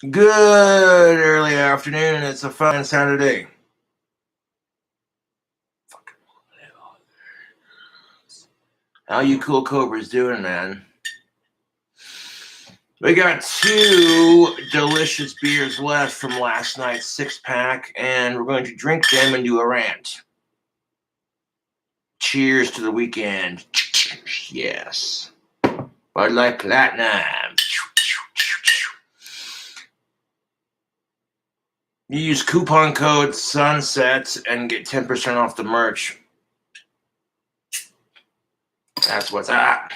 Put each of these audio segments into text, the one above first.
Good early afternoon. It's a fun Saturday. How you cool cobras doing, man? We got two delicious beers left from last night's 6-pack, and we're going to drink them and do a rant. Cheers to the weekend. Yes. Bud Light Platinum. You use coupon code SUNSET and get 10% off the merch. That's what's up.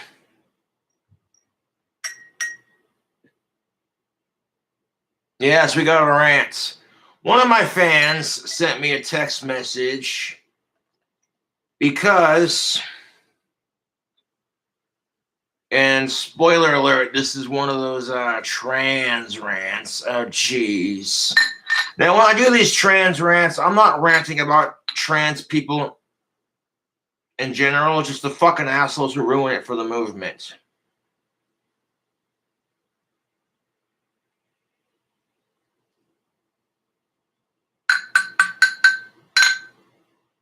Yes, we got a rant. One of my fans sent me a text message because, and spoiler alert, this is one of those trans rants. Oh, jeez. Now, when I do these trans rants, I'm not ranting about trans people in general, just the fucking assholes who ruin it for the movement.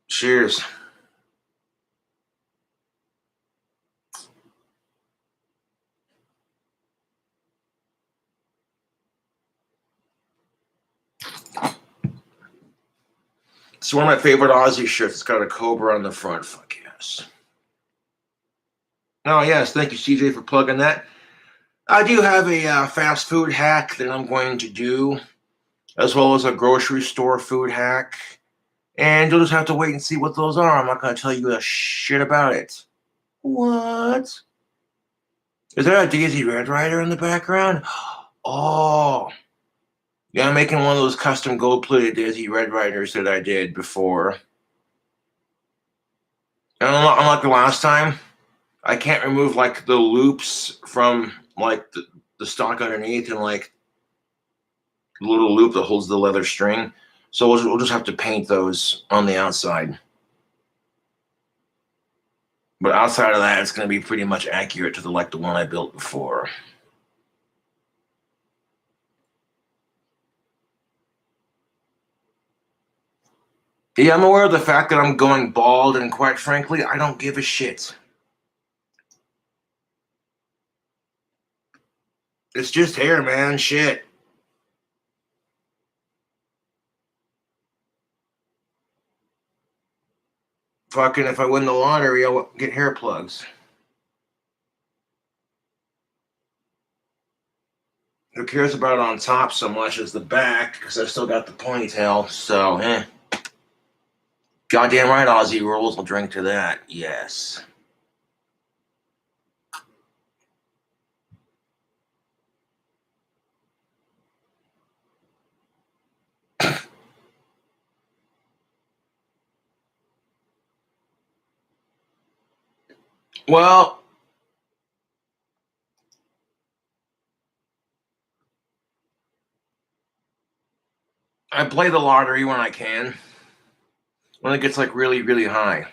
Cheers. It's one of my favorite Aussie shirts. It's got a cobra on the front. Fuck yes. Oh, yes. Thank you, CJ, for plugging that. I do have a fast food hack that I'm going to do, as well as a grocery store food hack. And you'll just have to wait and see what those are. I'm not going to tell you a shit about it. What? Is there a Daisy Red Rider in the background? Oh. Yeah, I'm making one of those custom gold-plated Daisy Red Riders that I did before. And unlike the last time, I can't remove, like, the loops from, like, the stock underneath and, like, the little loop that holds the leather string. So we'll just have to paint those on the outside. But outside of that, it's going to be pretty much accurate to the one I built before. Yeah, I'm aware of the fact that I'm going bald, and quite frankly, I don't give a shit. It's just hair, man. Shit. Fucking, if I win the lottery, I'll get hair plugs. Who cares about it on top so much as the back? Because I still got the ponytail. So, Goddamn right, Aussie rules. I'll drink to that. Yes. Well, I play the lottery when I can. When it gets like really, really high.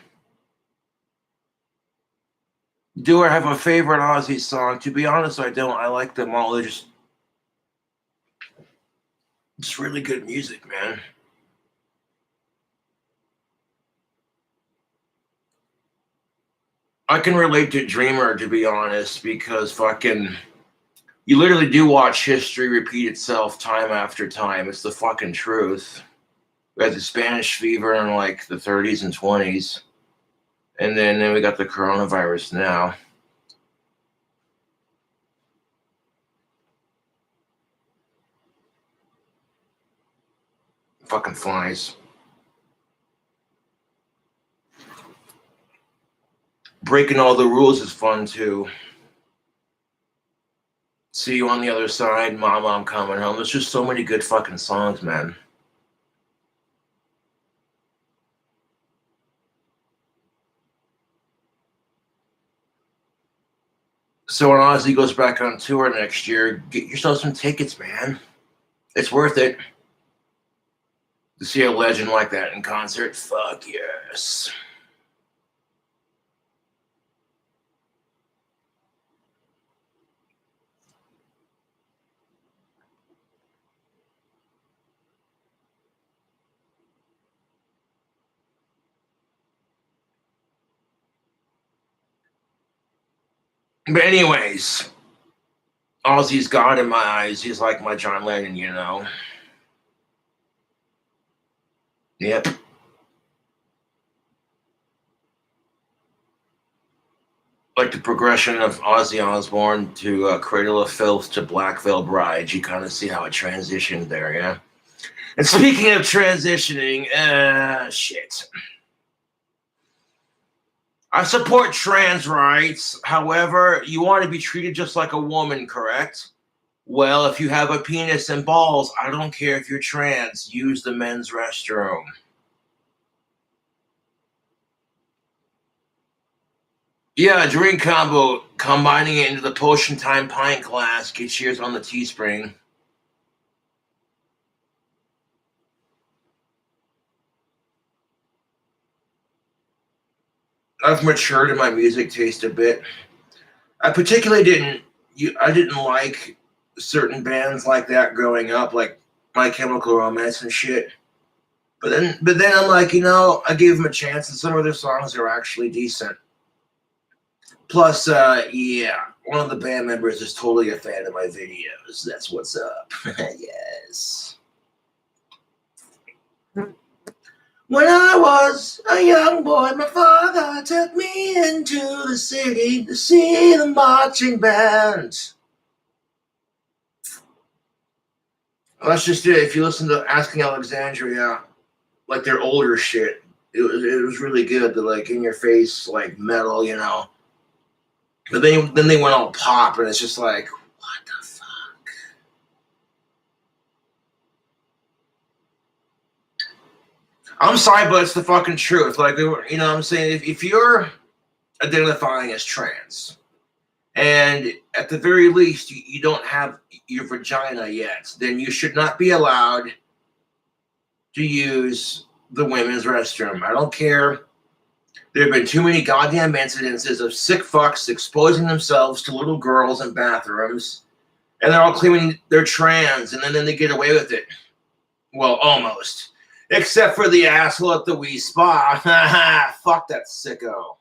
Do I have a favorite Aussie song? To be honest, I don't. I like them all. They're just really good music, man. I can relate to Dreamer, to be honest, because fucking you literally do watch history repeat itself time after time. It's the fucking truth. We had the Spanish fever in like the 30s and 20s, and then we got the coronavirus now. Fucking flies. Breaking all the rules is fun too. See you on the other side, Mama, I'm coming home. There's just so many good fucking songs, man. So when Ozzy goes back on tour next year, get yourself some tickets, man. It's worth it to see a legend like that in concert. Fuck yes. But anyways, Ozzy's God in my eyes. He's like my John Lennon, you know. Yep. Like the progression of Ozzy Osbourne to Cradle of Filth to Black Veil Bride. You kind of see how it transitioned there, yeah? And speaking of transitioning, shit. I support trans rights. However, you want to be treated just like a woman, correct? Well, if you have a penis and balls, I don't care if you're trans. Use the men's restroom. Yeah, drink combo, combining it into the potion time pint glass. Get cheers on the Teespring. I've matured in my music taste a bit. I particularly I didn't like certain bands like that growing up, like My Chemical Romance and shit. But then I'm like, I gave them a chance, and some of their songs are actually decent. Plus, yeah, one of the band members is totally a fan of my videos. That's what's up. Yes. When I was a young boy, my father took me into the city to see the marching band. That's just it. If you listen to Asking Alexandria, like their older shit, it was really good. The like in your face like metal. But then they went all pop, and it's just like, what the fuck? I'm sorry, but it's the fucking truth. Like, what I'm saying? If you're identifying as trans, and at the very least you don't have your vagina yet, then you should not be allowed to use the women's restroom. I don't care. There have been too many goddamn incidences of sick fucks exposing themselves to little girls in bathrooms, and they're all claiming they're trans, and then they get away with it. Well, almost. Except for the asshole at the Wii Spa. Fuck that sicko.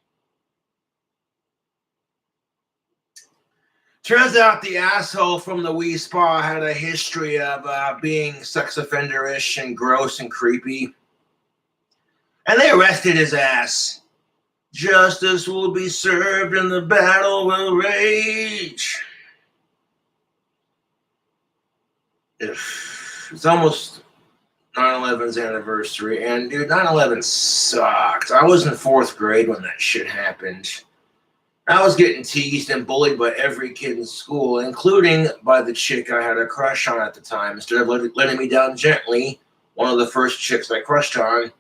Turns out the asshole from the Wii Spa had a history of being sex offender-ish and gross and creepy. And they arrested his ass. Justice will be served and the battle will rage. It's almost 9/11's anniversary, and dude, 9/11 sucked. I was in 4th grade when that shit happened. I was getting teased and bullied by every kid in school, including by the chick I had a crush on at the time. Instead of letting me down gently, one of the first chicks I crushed on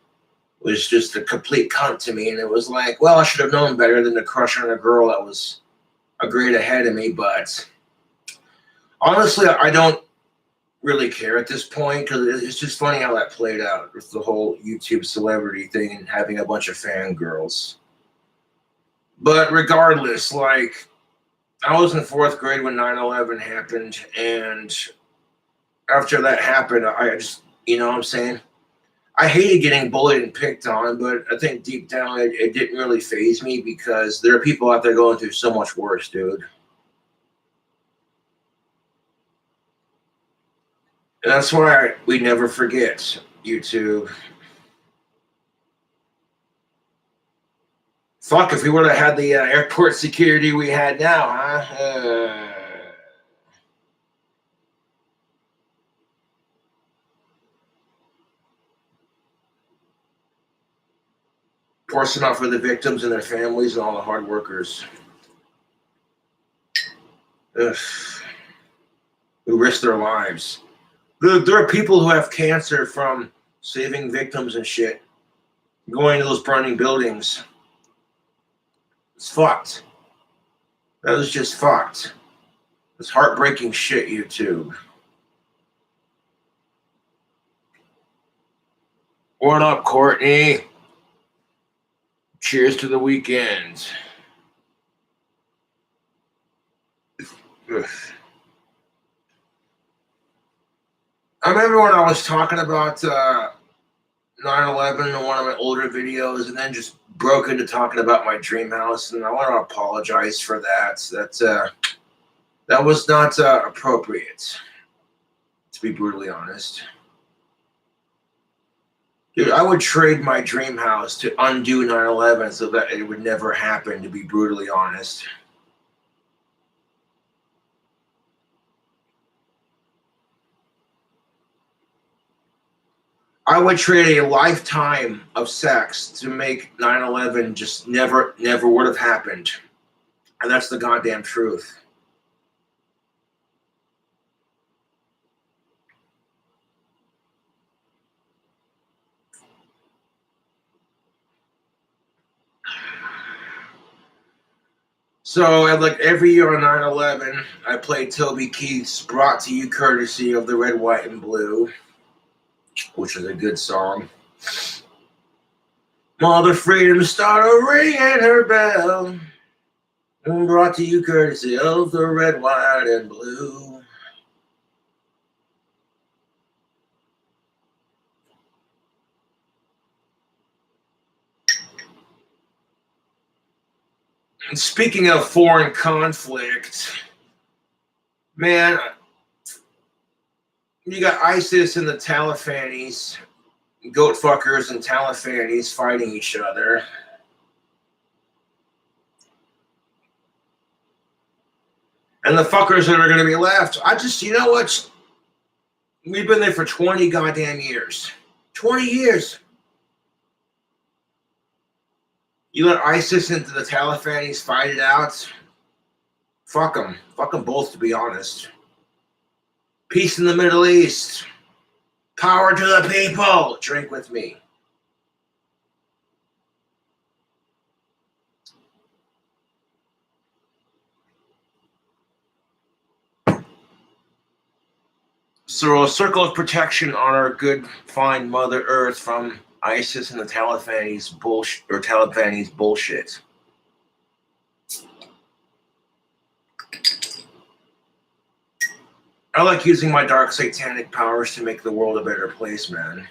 was just a complete cunt to me. And it was like, well, I should have known better than to crush on a girl that was a grade ahead of me. But honestly, I don't really care at this point, because it's just funny how that played out with the whole YouTube celebrity thing and having a bunch of fangirls. But regardless, like, I was in 4th grade when 9/11 happened, and after that happened, I just, what I'm saying? I hated getting bullied and picked on, but I think deep down it didn't really faze me, because there are people out there going through so much worse, dude. And that's why we never forget YouTube. Fuck, if we would have had the airport security we had now, huh? Forcing out for the victims and their families and all the hard workers. Ugh. Who risk their lives. There are people who have cancer from saving victims and shit, going to those burning buildings. It's fucked. That was just fucked. It's heartbreaking shit, YouTube. What up, Courtney? Cheers to the weekend. Ugh. I remember when I was talking about 9/11 in one of my older videos, and then just broke into talking about my dream house, and I want to apologize for that. That was not appropriate, to be brutally honest. Dude, I would trade my dream house to undo 9/11 so that it would never happen, to be brutally honest. I would trade a lifetime of sex to make 9/11 just never would have happened. And that's the goddamn truth. So, like every year on 9/11, I played Toby Keith's Brought to You Courtesy of the Red, White, and Blue, which is a good song. Mother Freedom started ringing her bell. Brought to you courtesy of the Red, White, and Blue. And speaking of foreign conflict, man, you got ISIS and the Talibanis, goat fuckers and Talibanis fighting each other. And the fuckers that are going to be left, you know what? We've been there for 20 goddamn years. 20 years. You let ISIS and the Talibanis fight it out? Fuck them. Fuck them both, to be honest. Peace in the Middle East. Power to the people. Drink with me. So a circle of protection on our good, fine Mother Earth from ISIS and the Talibanis bullshit. I like using my dark satanic powers to make the world a better place, man.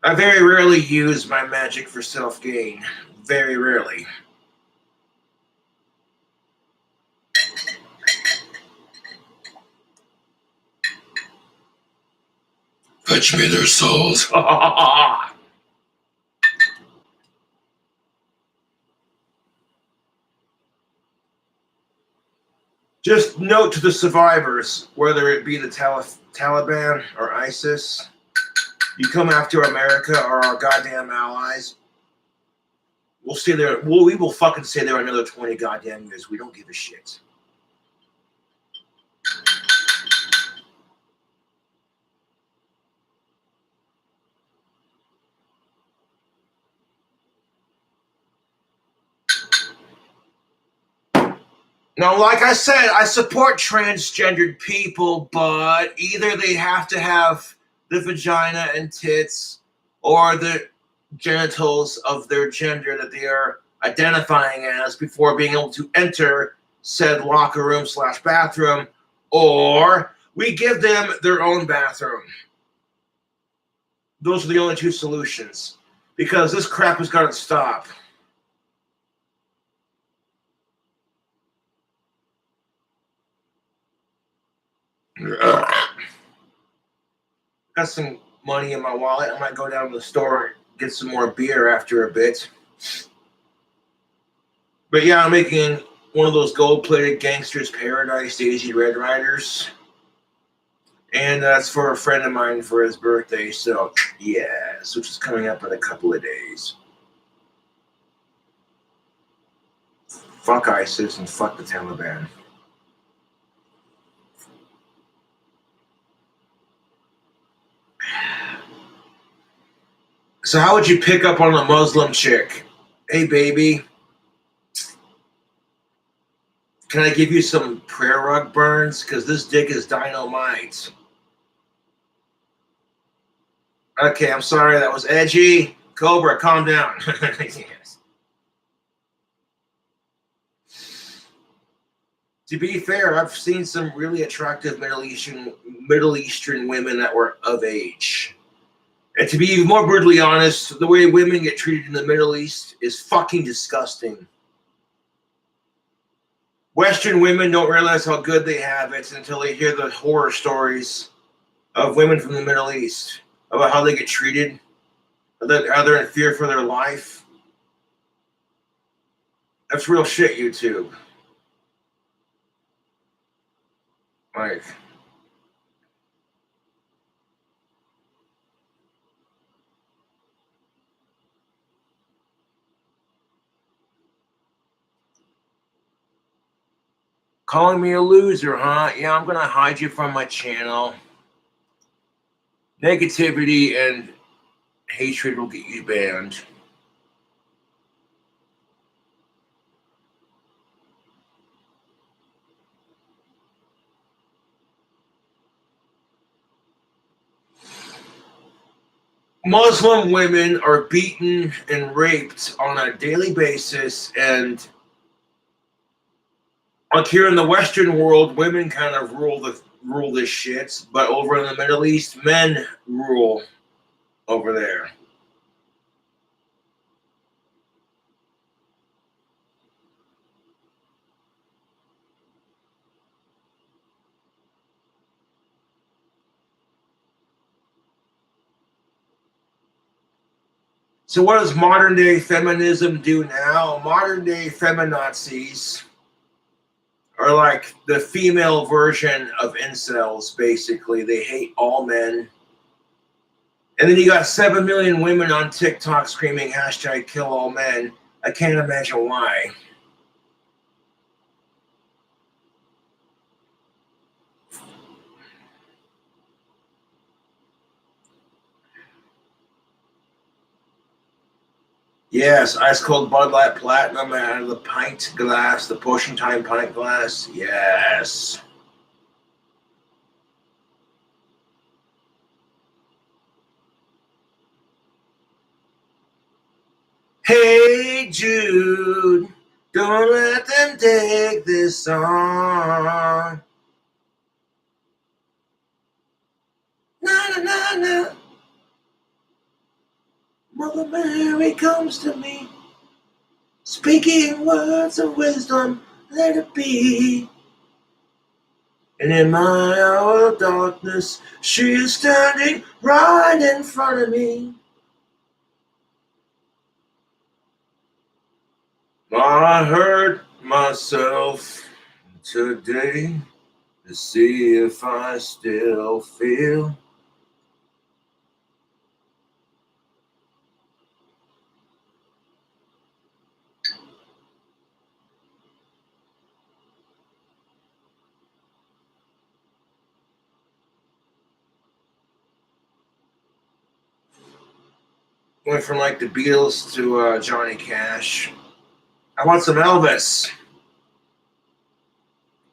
I very rarely use my magic for self-gain. Very rarely. Fetch me their souls. Just note to the survivors, whether it be the Taliban or ISIS, you come after America or our goddamn allies, we'll stay there. We will fucking stay there another 20 goddamn years. We don't give a shit. Now, like I said, I support transgendered people, but either they have to have the vagina and tits or the genitals of their gender that they are identifying as before being able to enter said locker room / bathroom, or we give them their own bathroom. Those are the only two solutions, because this crap has got to stop. Got some money in my wallet. I might go down to the store and get some more beer after a bit. But yeah, I'm making one of those gold-plated Gangster's Paradise Daisy Red Riders. And that's for a friend of mine for his birthday. So, yes, which is coming up in a couple of days. Fuck ISIS and fuck the Taliban. So how would you pick up on a Muslim chick? Hey, baby, can I give you some prayer rug burns? Because this dick is dynamite. Okay, I'm sorry, that was edgy. Cobra, calm down. Yes. To be fair, I've seen some really attractive Middle Eastern women that were of age. And to be even more brutally honest, the way women get treated in the Middle East is fucking disgusting. Western women don't realize how good they have it until they hear the horror stories of women from the Middle East about how they get treated, how they're in fear for their life. That's real shit, YouTube. Like, calling me a loser, huh? Yeah, I'm gonna hide you from my channel. Negativity and hatred will get you banned. Muslim women are beaten and raped on a daily basis, and like here in the Western world, women kind of rule this shit, but over in the Middle East, men rule over there. So what does modern day feminism do now? Modern day feminazis are like the female version of incels, basically. They hate all men. And then you got 7 million women on TikTok screaming hashtag kill all men. I can't imagine why. Yes, ice cold Bud Light Platinum out of the pint glass, the Potion Time pint glass. Yes. Hey Jude, don't let them take this song. Na na na na. Mother Mary comes to me, speaking words of wisdom, let it be. And in my hour of darkness, she is standing right in front of me. I hurt myself today to see if I still feel. Went from like the Beatles to Johnny Cash. I want some Elvis.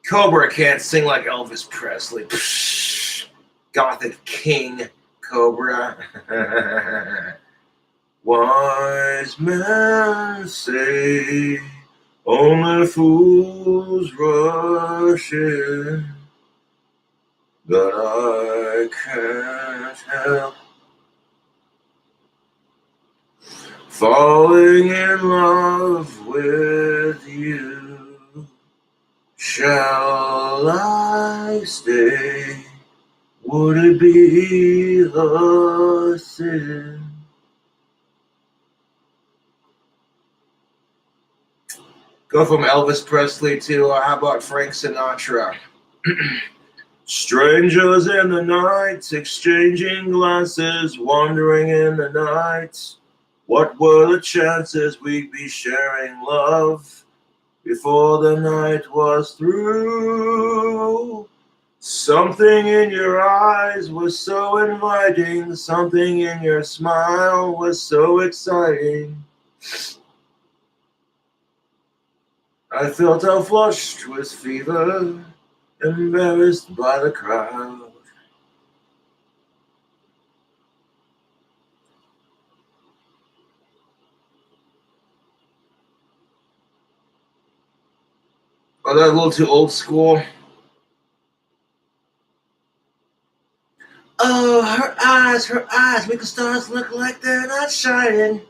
Cobra can't sing like Elvis Presley. Psh, Gothic King Cobra. Wise men say only fools rush in, but I can't help falling in love with you. Shall I stay? Would it be a sin? Go from Elvis Presley to how about Frank Sinatra? Strangers in the night, exchanging glances, wandering in the night. What were the chances we'd be sharing love before the night was through? Something in your eyes was so inviting, something in your smile was so exciting. I felt I flushed with fever, embarrassed by the crowd. Oh, that a little too old school. Oh, her her eyes make the stars look like they're not shining.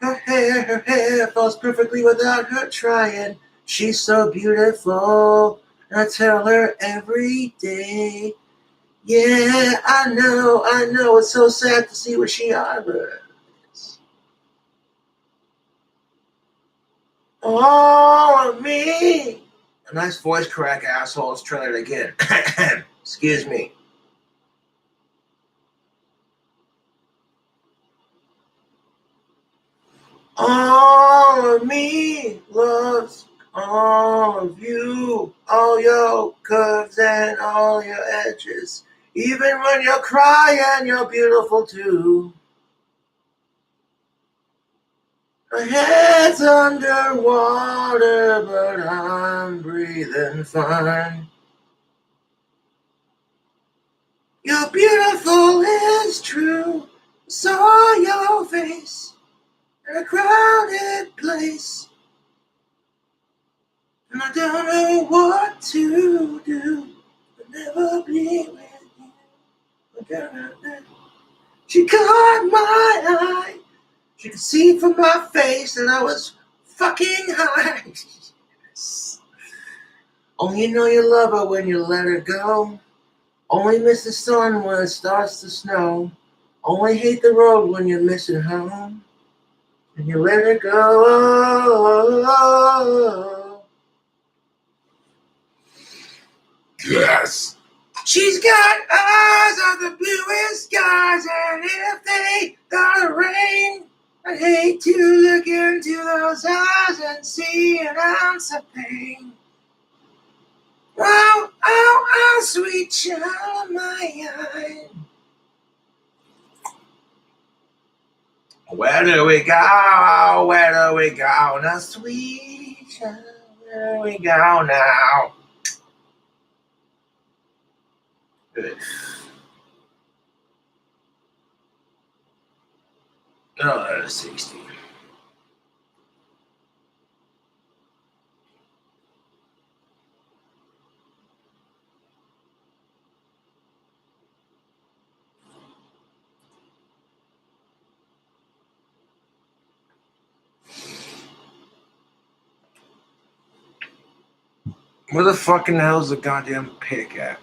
Her hair falls perfectly without her trying. She's so beautiful, and I tell her every day. Yeah, I know, it's so sad to see what she harbors. All of me. A nice voice crack, asshole. Let's try that again. Excuse me. All of me loves all of you, all your curves and all your edges. Even when you're crying, you're beautiful too. My head's underwater, but I'm breathing fine. You're beautiful, it's true. I saw your face in a crowded place, and I don't know what to do. I'll never be with you. She caught my eye. She could see from my face that I was fucking high. Only you know you love her when you let her go. Only miss the sun when it starts to snow. Only hate the road when you're missing home. And you let her go. Yes. She's got eyes of the bluest skies, and if they gotta rain, I hate to look into those eyes and see an ounce of pain. Oh, oh, oh, sweet child of mine. Where do we go? Where do we go now, sweet child? Where do we go now? Good. Oh, that is 60. Where the fucking hell's the goddamn pick at?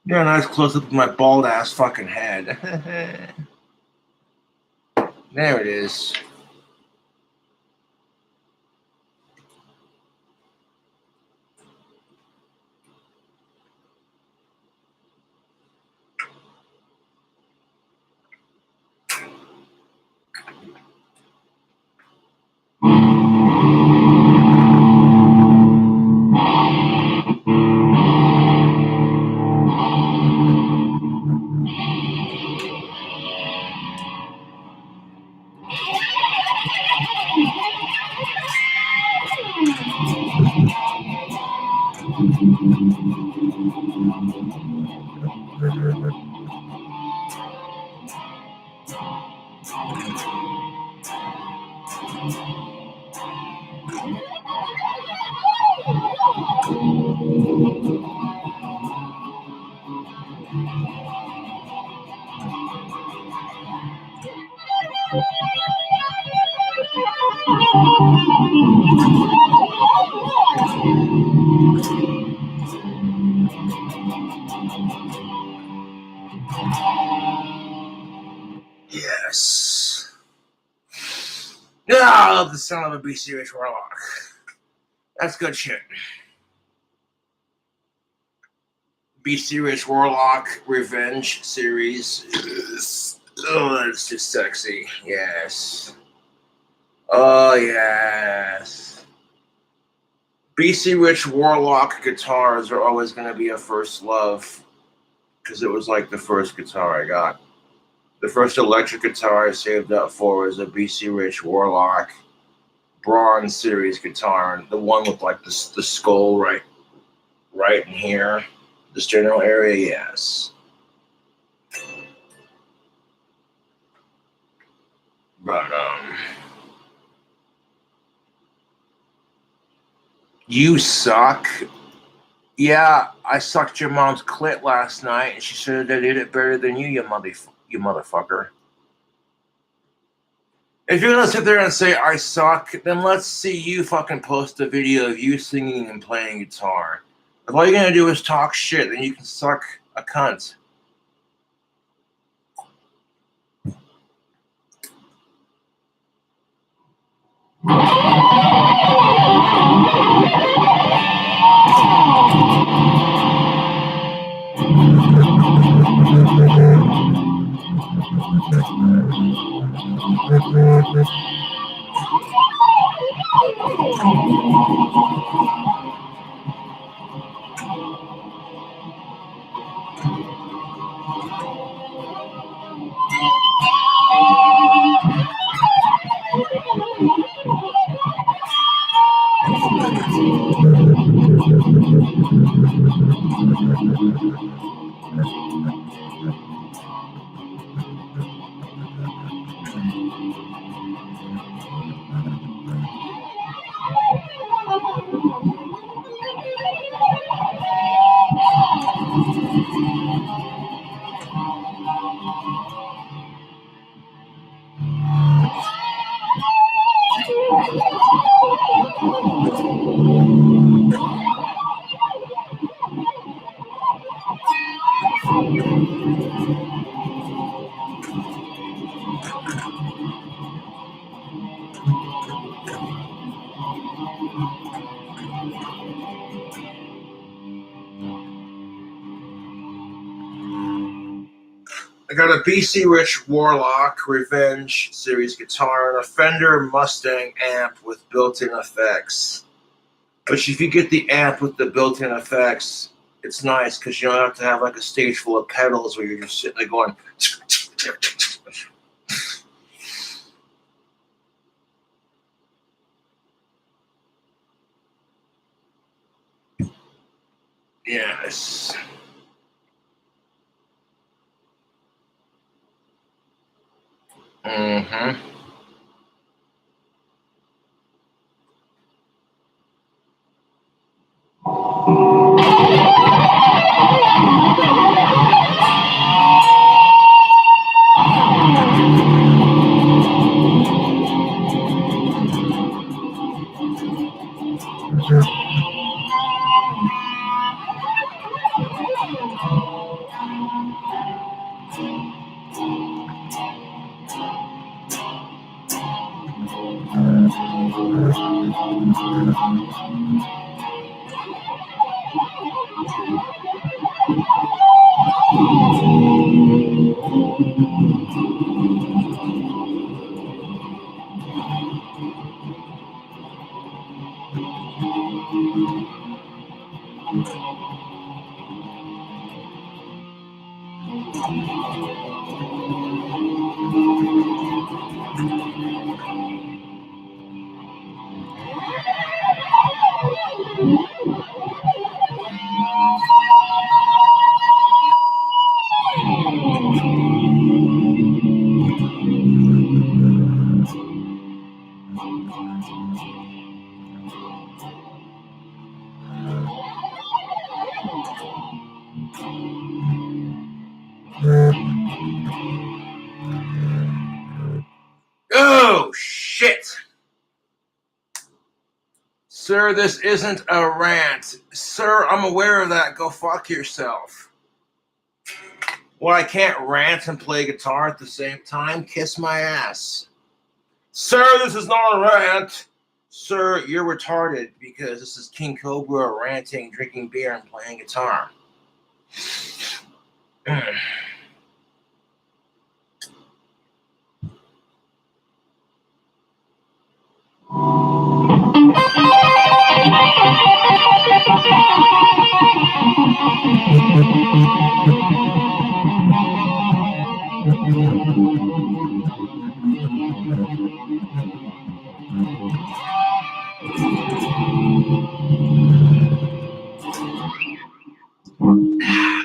Yeah, a nice close up of my bald ass fucking head. There it is. Yes. Yeah, I love the sound of a BCH Warlock. That's good shit. BC Rich Warlock Revenge series. Oh, that's just sexy. Yes. Oh, yes. BC Rich Warlock guitars are always going to be a first love because it was like the first guitar I got. The first electric guitar I saved up for was a BC Rich Warlock Bronze Series guitar, the one with like the skull right in here, this general area. Yes. But You Suck Yeah, I sucked your mom's clit last night, and she said I did it better than you, you motherfucker. If you're gonna sit there and say I suck, then let's see you fucking post a video of you singing and playing guitar. If all you're gonna do is talk shit, then you can suck a cunt. I got a BC Rich Warlock Revenge series guitar and a Fender Mustang amp with built-in effects. But if you get the amp with the built-in effects, it's nice because you don't have to have like a stage full of pedals where you're just sitting there going. Yes. Mm-hmm. Oh, shit. Sir, this isn't a rant. Sir, I'm aware of that. Go fuck yourself. Well, I can't rant and play guitar at the same time. Kiss my ass. Sir, this is not a rant. Sir, you're retarded because this is King Cobra ranting, drinking beer, and playing guitar.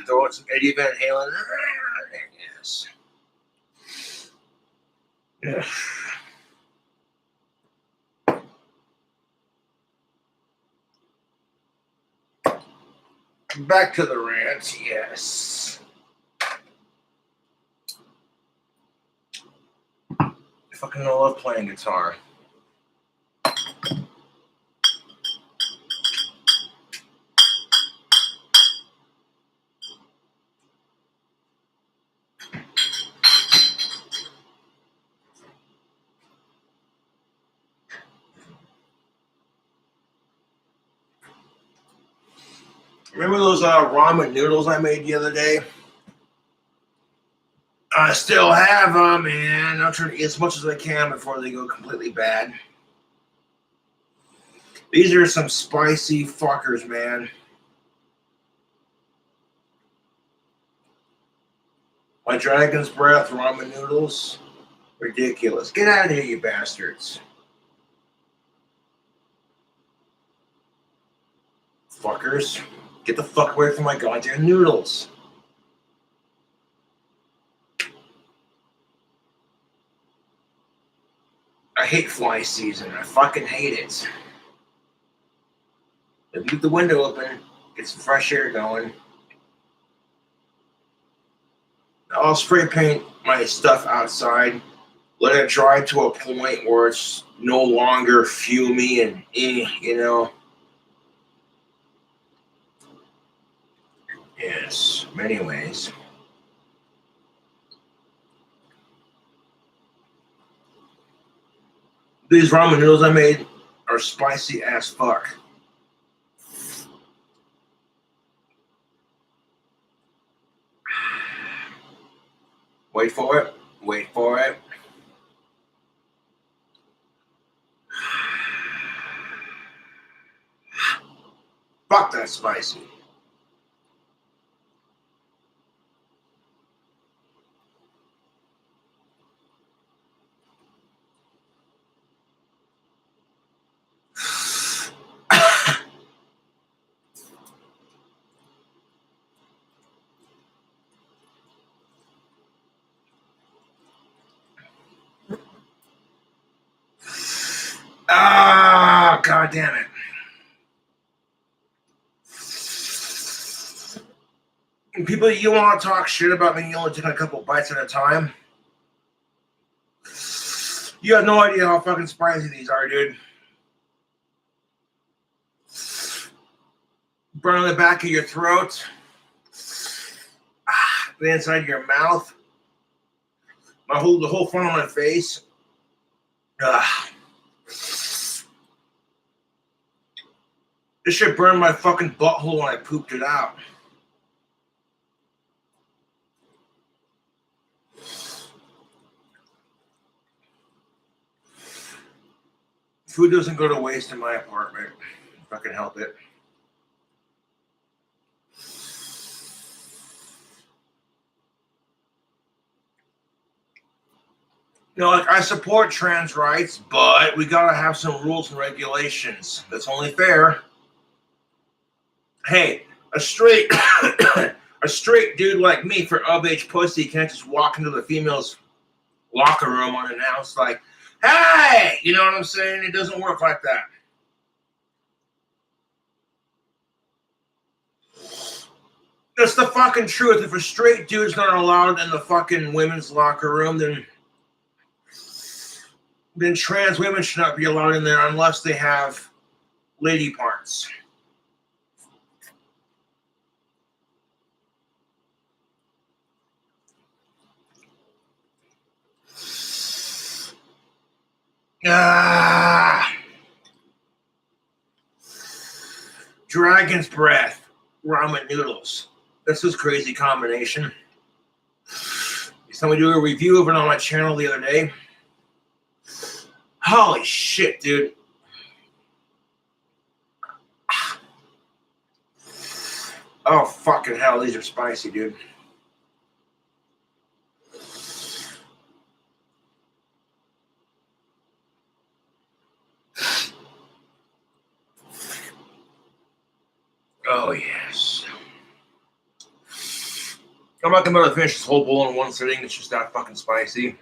Throw in some Eddie Van Halen. Yes. Yeah. Back to the rant, yes. I fucking love playing guitar. Remember those ramen noodles I made the other day? I still have them, and I'm trying to eat as much as I can before they go completely bad. These are some spicy fuckers, man. My Dragon's Breath ramen noodles. Ridiculous. Get out of here, you bastards. Fuckers. Get the fuck away from my goddamn noodles. I hate fly season. I fucking hate it. Leave the window open. Get some fresh air going. I'll spray paint my stuff outside. Let it dry to a point where it's no longer fumy and you know. Yes, many ways. These ramen noodles I made are spicy as fuck. Wait for it. Wait for it. Fuck, that's spicy. Ah, god damn it. People, you want to talk shit about me, you only take a couple bites at a time. You have no idea how fucking spicy these are, dude. Burn on the back of your throat. The inside of your mouth. The whole front of my face. This shit burned my fucking butthole when I pooped it out. Food doesn't go to waste in my apartment, if I can help it. You know, like, I support trans rights, but we gotta have some rules and regulations. That's only fair. Hey, a straight a straight dude like me for of-age pussy can't just walk into the female's locker room unannounced like, hey, you know what I'm saying? It doesn't work like that. That's the fucking truth. If a straight dude's not allowed in the fucking women's locker room, then trans women should not be allowed in there unless they have lady parts. Dragon's Breath ramen noodles. That's this crazy combination. Somebody do a review of it on my channel the other day. Holy shit, dude. Oh, fucking hell. These are spicy, dude. Oh, yes. I'm not going to be able to finish this whole bowl in one sitting. It's just that fucking spicy.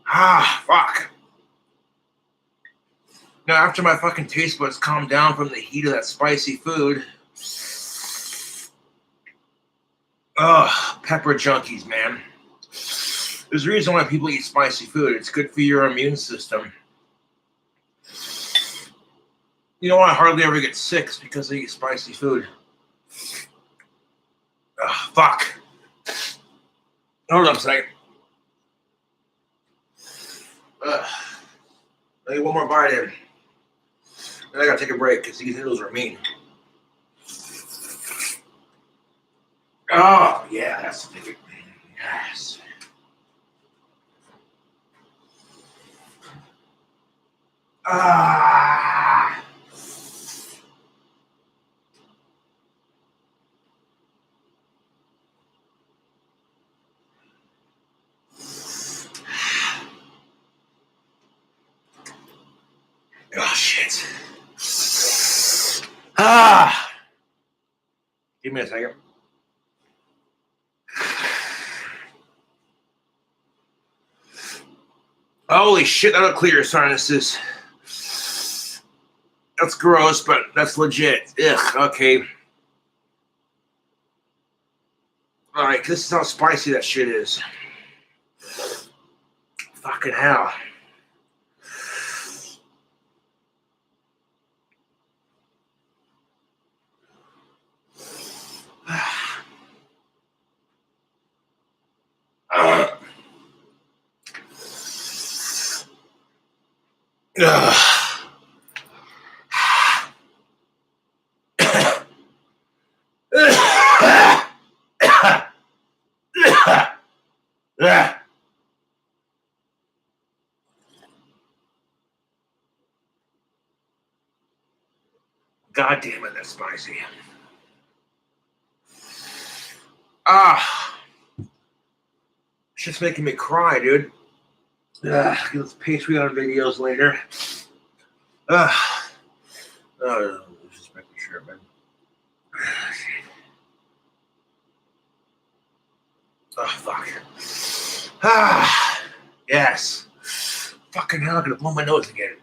Ah, fuck. Now, after my fucking taste buds calm down from the heat of that spicy food, pepper junkies, man. There's a reason why people eat spicy food. It's good for your immune system. You know why I hardly ever get sick? It's because I eat spicy food. Fuck. Hold on a second. I need one more bite in. Then I gotta take a break because these noodles are mean. Oh, yeah, that's the thing. Yes. Ah. Oh, shit. Give me a second. Holy shit, that'll clear your sinuses. That's gross, but that's legit. Ugh, okay. Alright, this is how spicy that shit is. Fucking hell. God damn it, that's spicy. Shit's making me cry, dude. Let's pastry on videos later. Just making sure, man. Oh, fuck. Yes. Fucking hell, I'm gonna blow my nose again.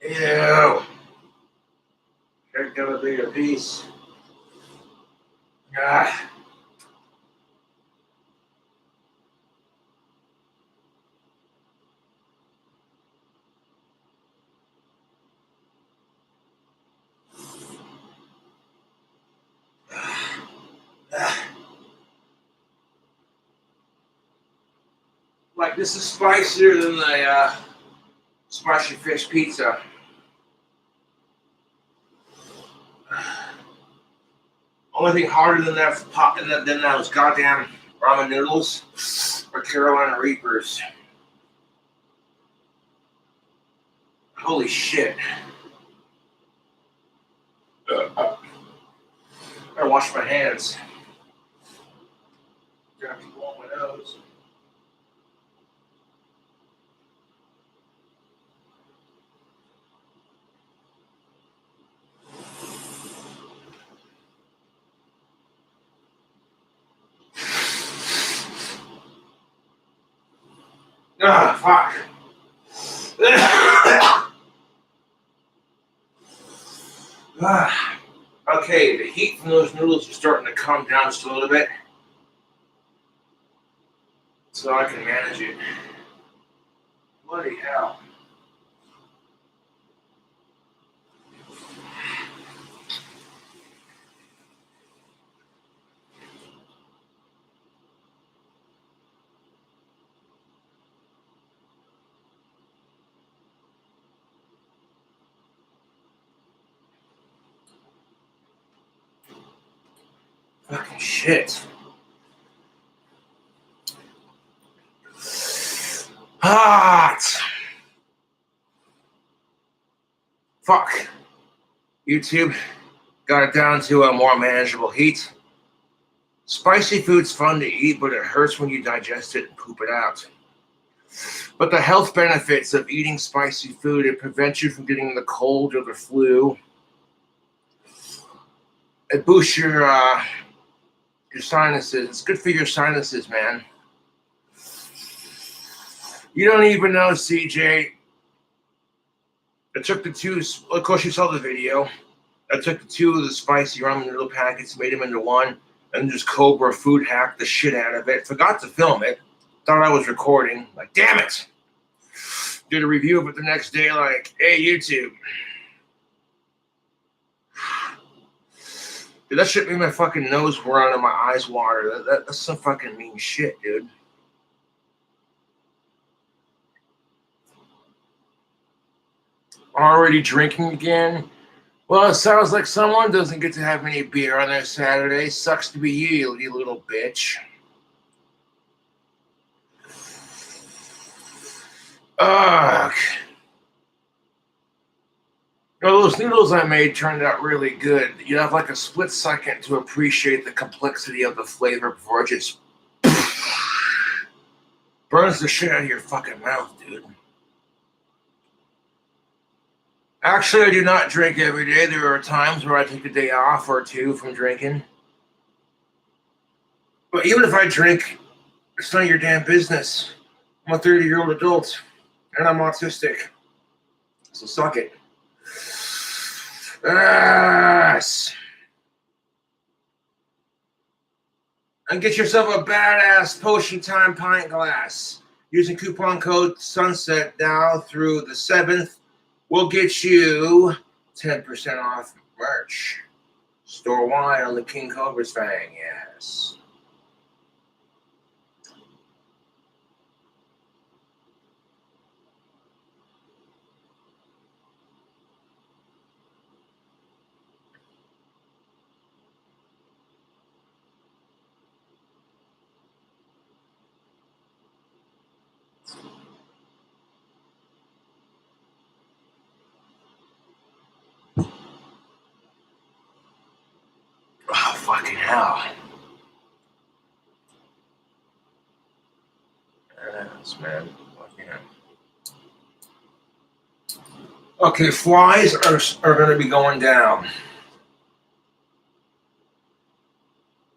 Ew. There's gonna be a piece. Like, this is spicier than the spicy fish pizza. Only thing harder than that was goddamn ramen noodles or Carolina Reapers. Holy shit. I gotta wash my hands. Gotta be blowing my nose. Fuck. Okay, the heat from those noodles is starting to come down just a little bit, so I can manage it. Bloody hell. Fucking shit. Hot. Fuck. YouTube got it down to a more manageable heat. Spicy food's fun to eat, but it hurts when you digest it and poop it out. But the health benefits of eating spicy food, it prevents you from getting the cold or the flu. It boosts your sinuses. It's good for your sinuses, man. You don't even know, CJ. I took the two, of course you saw the video. I took the two of the spicy ramen noodle packets, made them into one, and just Cobra food hacked the shit out of it. Forgot to film it. Thought I was recording. Like, damn it. Did a review of it the next day, like, hey, YouTube. Dude, that shit made my fucking nose run and my eyes water. That's some fucking mean shit, dude. Already drinking again? Well, it sounds like someone doesn't get to have any beer on their Saturday. Sucks to be you, you little bitch. Ugh. Well, those noodles I made turned out really good. You have like a split second to appreciate the complexity of the flavor before it just burns the shit out of your fucking mouth, dude. Actually, I do not drink every day. There are times where I take a day off or two from drinking. But even if I drink, it's none of your damn business. I'm a 30-year-old adult, and I'm autistic. So suck it. Yes. And get yourself a badass Potion Time pint glass. Using coupon code SUNSET now through the 7th will get you 10% off merch. Store wide on the King Cobra's Fang, yes. Oh, fucking hell. Yes, man. Fucking hell. Okay, flies are going to be going down.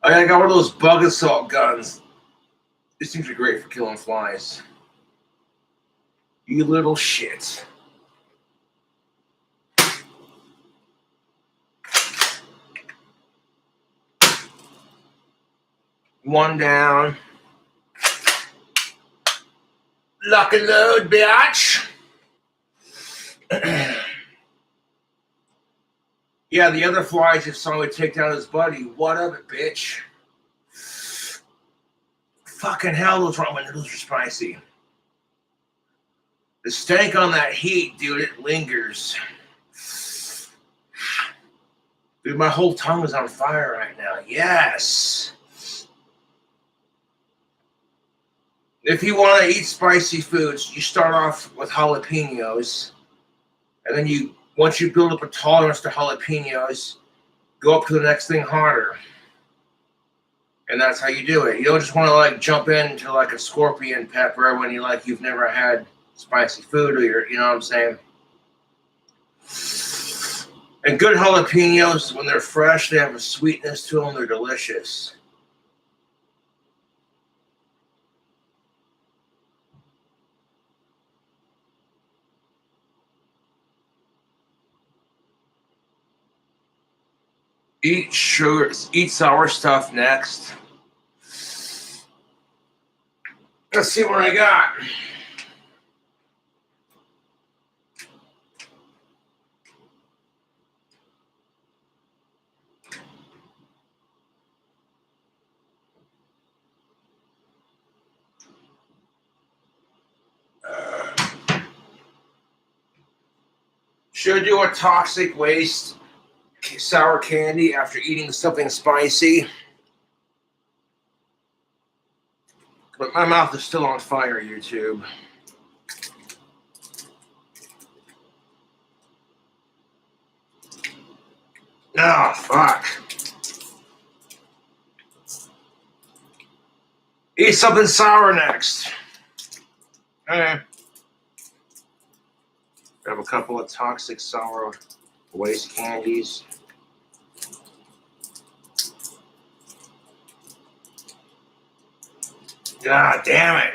I got one of those bug assault guns. These things are great for killing flies. You little shit. One down. Lock and load, bitch. Yeah, the other fly just saw me take down his buddy. What of it, bitch? Fucking hell, those ramen noodles are spicy. The stank on that heat, dude, it lingers. Dude, my whole tongue is on fire right now. Yes. If you want to eat spicy foods, you start off with jalapenos. And then once you build up a tolerance to jalapenos, go up to the next thing harder. And that's how you do it. You don't just want to like jump into like a scorpion pepper when you've never had spicy food or you know what I'm saying? And good jalapenos, when they're fresh, they have a sweetness to them. They're delicious. Eat sugar, eat sour stuff next. Let's see what I got. Should do a toxic waste sour candy after eating something spicy. But my mouth is still on fire, YouTube. Oh, fuck. Eat something sour next. Okay. Grab a couple of toxic sour waste candies. God damn it.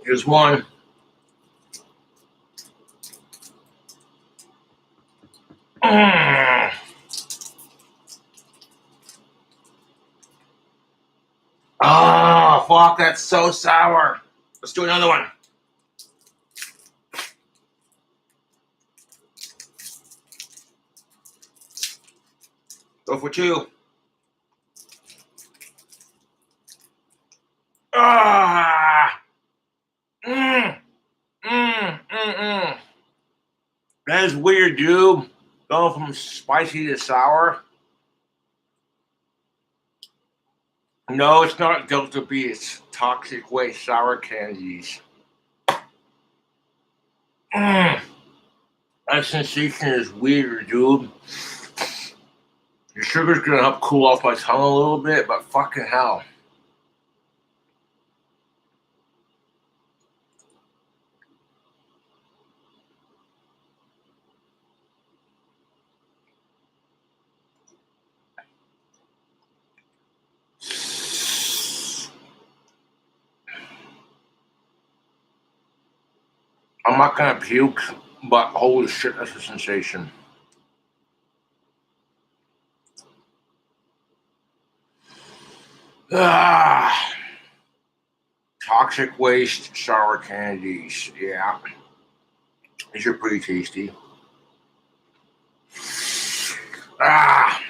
Here's one. Oh, fuck, that's so sour. Let's do another one. Go for two. Ah. That is weird, dude. Going from spicy to sour. No, it's not Delta B. It's toxic waste sour candies. That sensation is weird, dude. The sugar's gonna help cool off my tongue a little bit, but fucking hell. I'm not gonna puke, but holy shit, that's a sensation. Ah, toxic waste sour candies. Yeah, these are pretty tasty. Ah.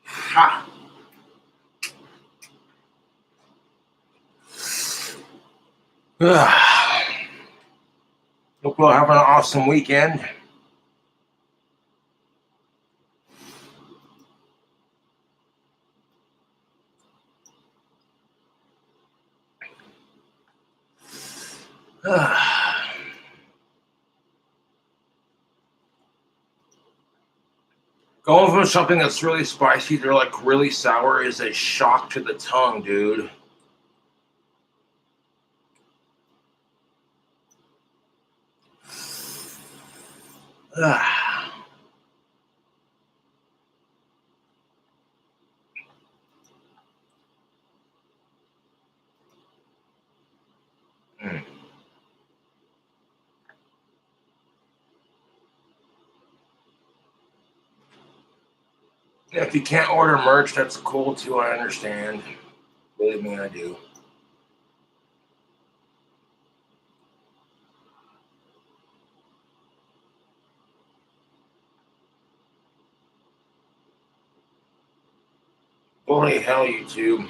Ha. Hope you'll have an awesome weekend. Going from something that's really spicy to like really sour is a shock to the tongue, dude. If you can't order merch, that's cool too. I understand. Believe me, I do. Holy hell, YouTube.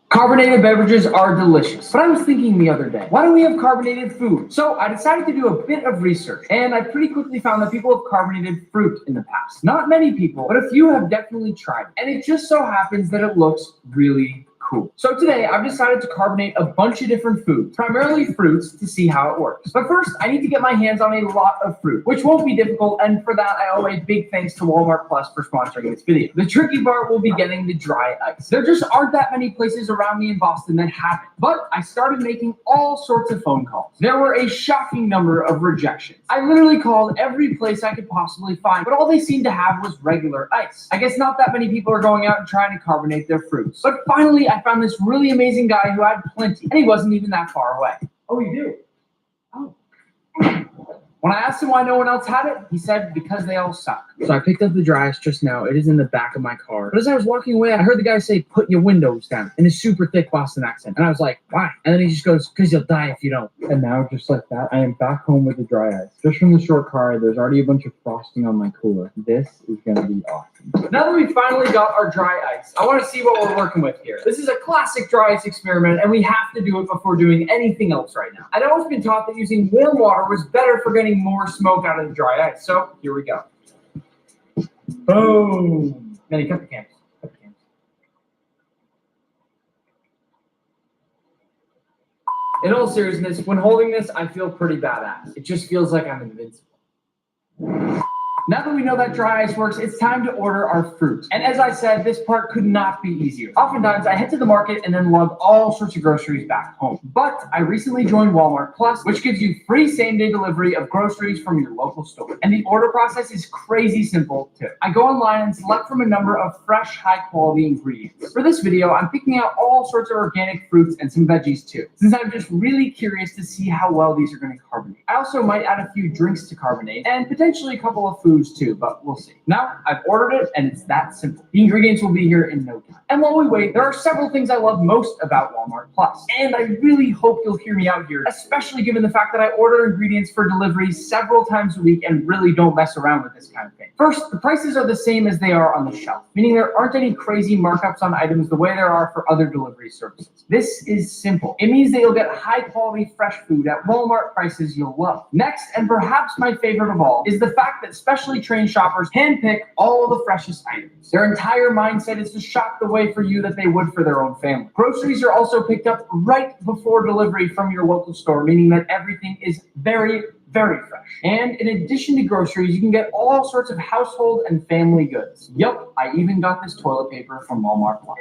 Carbonated beverages are delicious, but I was thinking the other day, why don't we have carbonated food? So I decided to do a bit of research, and I pretty quickly found that people have carbonated fruit in the past. Not many people, but a few have definitely tried it, and it just so happens that it looks really cool. So today I've decided to carbonate a bunch of different foods, primarily fruits, to see how it works. But first, I need to get my hands on a lot of fruit, which won't be difficult, and for that I owe a big thanks to Walmart Plus for sponsoring this video. The tricky part will be getting the dry ice. There just aren't that many places around me in Boston that have it, but I started making all sorts of phone calls. There were a shocking number of rejections. I literally called every place I could possibly find, but all they seemed to have was regular ice. I guess not that many people are going out and trying to carbonate their fruits. But finally, I found this really amazing guy who had plenty, and he wasn't even that far away. Oh, you do? Oh. Why When I asked him why no one else had it, he said because they all suck. So I picked up the dry ice just now. It is in the back of my car. But as I was walking away, I heard the guy say, "Put your windows down," in a super thick Boston accent. And I was like, why? And then he just goes, "Because you'll die if you don't." And now, just like that, I am back home with the dry ice. Just from the short car, there's already a bunch of frosting on my cooler. This is going to be awesome. Now that we finally got our dry ice, I want to see what we're working with here. This is a classic dry ice experiment, and we have to do it before doing anything else right now. I'd always been taught that using warm water was better for getting more smoke out of the dry ice. So here we go. Boom. Then he cut the cans. In all seriousness, when holding this, I feel pretty badass. It just feels like I'm invincible. Now that we know that dry ice works, it's time to order our fruit. And as I said, this part could not be easier. Oftentimes, I head to the market and then lug all sorts of groceries back home. But I recently joined Walmart Plus, which gives you free same-day delivery of groceries from your local store. And the order process is crazy simple, too. I go online and select from a number of fresh, high-quality ingredients. For this video, I'm picking out all sorts of organic fruits and some veggies, too, since I'm just really curious to see how well these are going to carbonate. I also might add a few drinks to carbonate, and potentially a couple of foods too, but we'll see. Now, I've ordered it, and it's that simple. The ingredients will be here in no time. And while we wait, there are several things I love most about Walmart Plus, and I really hope you'll hear me out here, especially given the fact that I order ingredients for delivery several times a week and really don't mess around with this kind of thing. First, the prices are the same as they are on the shelf, meaning there aren't any crazy markups on items the way there are for other delivery services. This is simple. It means that you'll get high-quality fresh food at Walmart prices you'll love. Next, and perhaps my favorite of all, is the fact that specially trained shoppers handpick all the freshest items. Their entire mindset is to shop the way for you that they would for their own family. Groceries are also picked up right before delivery from your local store, meaning that everything is very fresh. And in addition to groceries, you can get all sorts of household and family goods. Yep, I even got this toilet paper from Walmart Plus.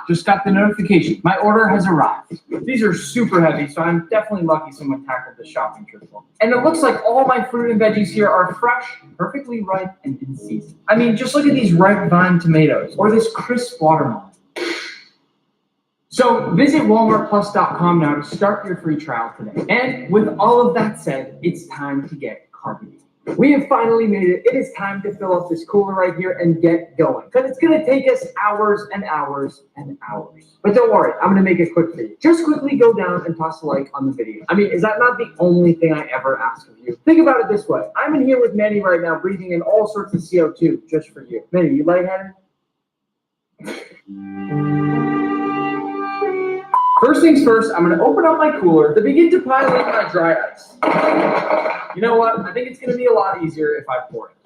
Just got the notification. My order has arrived. These are super heavy, so I'm definitely lucky someone tackled the shopping trip for me. And it looks like all my fruit and veggies here are fresh, perfectly ripe, and in season. I mean, just look at these ripe vine tomatoes, or this crisp watermelon. So visit walmartplus.com now to start your free trial today. And with all of that said, it's time to get carbonated. We have finally made it. It is time to fill up this cooler right here and get going, because it's going to take us hours and hours and hours. But don't worry, I'm going to make it quick for you. Just quickly go down and toss a like on the video. I mean, is that not the only thing I ever ask of you? Think about it this way. I'm in here with Manny right now, breathing in all sorts of CO2 just for you. Manny, you lightheaded? First things first, I'm going to open up my cooler to begin to pile in my dry ice. You know what? I think it's going to be a lot easier if I pour it.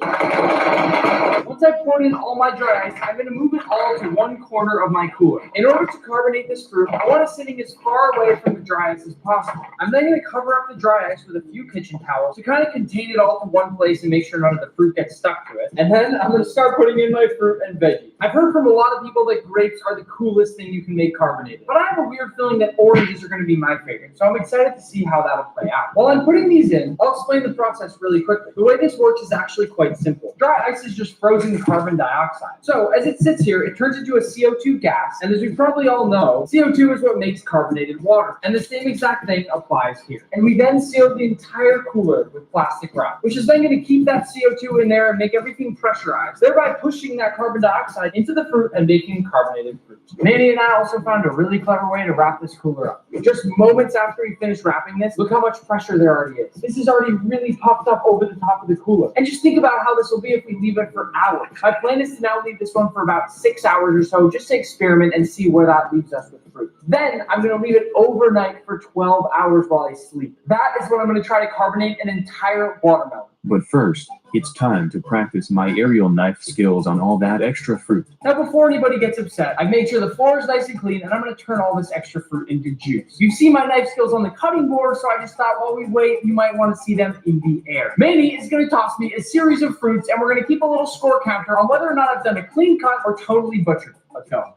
Once I've poured in all my dry ice, I'm going to move it all to one corner of my cooler. In order to carbonate this fruit, I want it sitting as far away from the dry ice as possible. I'm then going to cover up the dry ice with a few kitchen towels to kind of contain it all to one place and make sure none of the fruit gets stuck to it. And then I'm going to start putting in my fruit and veggies. I've heard from a lot of people that grapes are the coolest thing you can make carbonated, but I have a weird feeling that oranges are going to be my favorite, so I'm excited to see how that'll play out. While I'm putting these in, I'll explain the process really quickly. The way this works is actually quite simple. Dry ice is just frozen carbon dioxide. So as it sits here, it turns into a CO2 gas, and as we probably all know, CO2 is what makes carbonated water, and the same exact thing applies here. And we then seal the entire cooler with plastic wrap, which is then going to keep that CO2 in there and make everything pressurized, thereby pushing that carbon dioxide into the fruit and making carbonated fruit. Manny and I also found a really clever way to wrap this cooler up. Just moments after we finish wrapping this, look how much pressure there already is. This is already really puffed up over the top of the cooler. And just think about how this will be if we leave it for hours. My plan is to now leave this one for about 6 hours or so, just to experiment and see where that leaves us with fruit. Then I'm going to leave it overnight for 12 hours while I sleep. That is when I'm going to try to carbonate an entire watermelon. But first, it's time to practice my aerial knife skills on all that extra fruit. Now, before anybody gets upset, I've made sure the floor is nice and clean, and I'm going to turn all this extra fruit into juice. You've seen my knife skills on the cutting board, so I just thought while we wait, you might want to see them in the air. Manny is going to toss me a series of fruits, and we're going to keep a little score counter on whether or not I've done a clean cut or totally butchered. Let's go.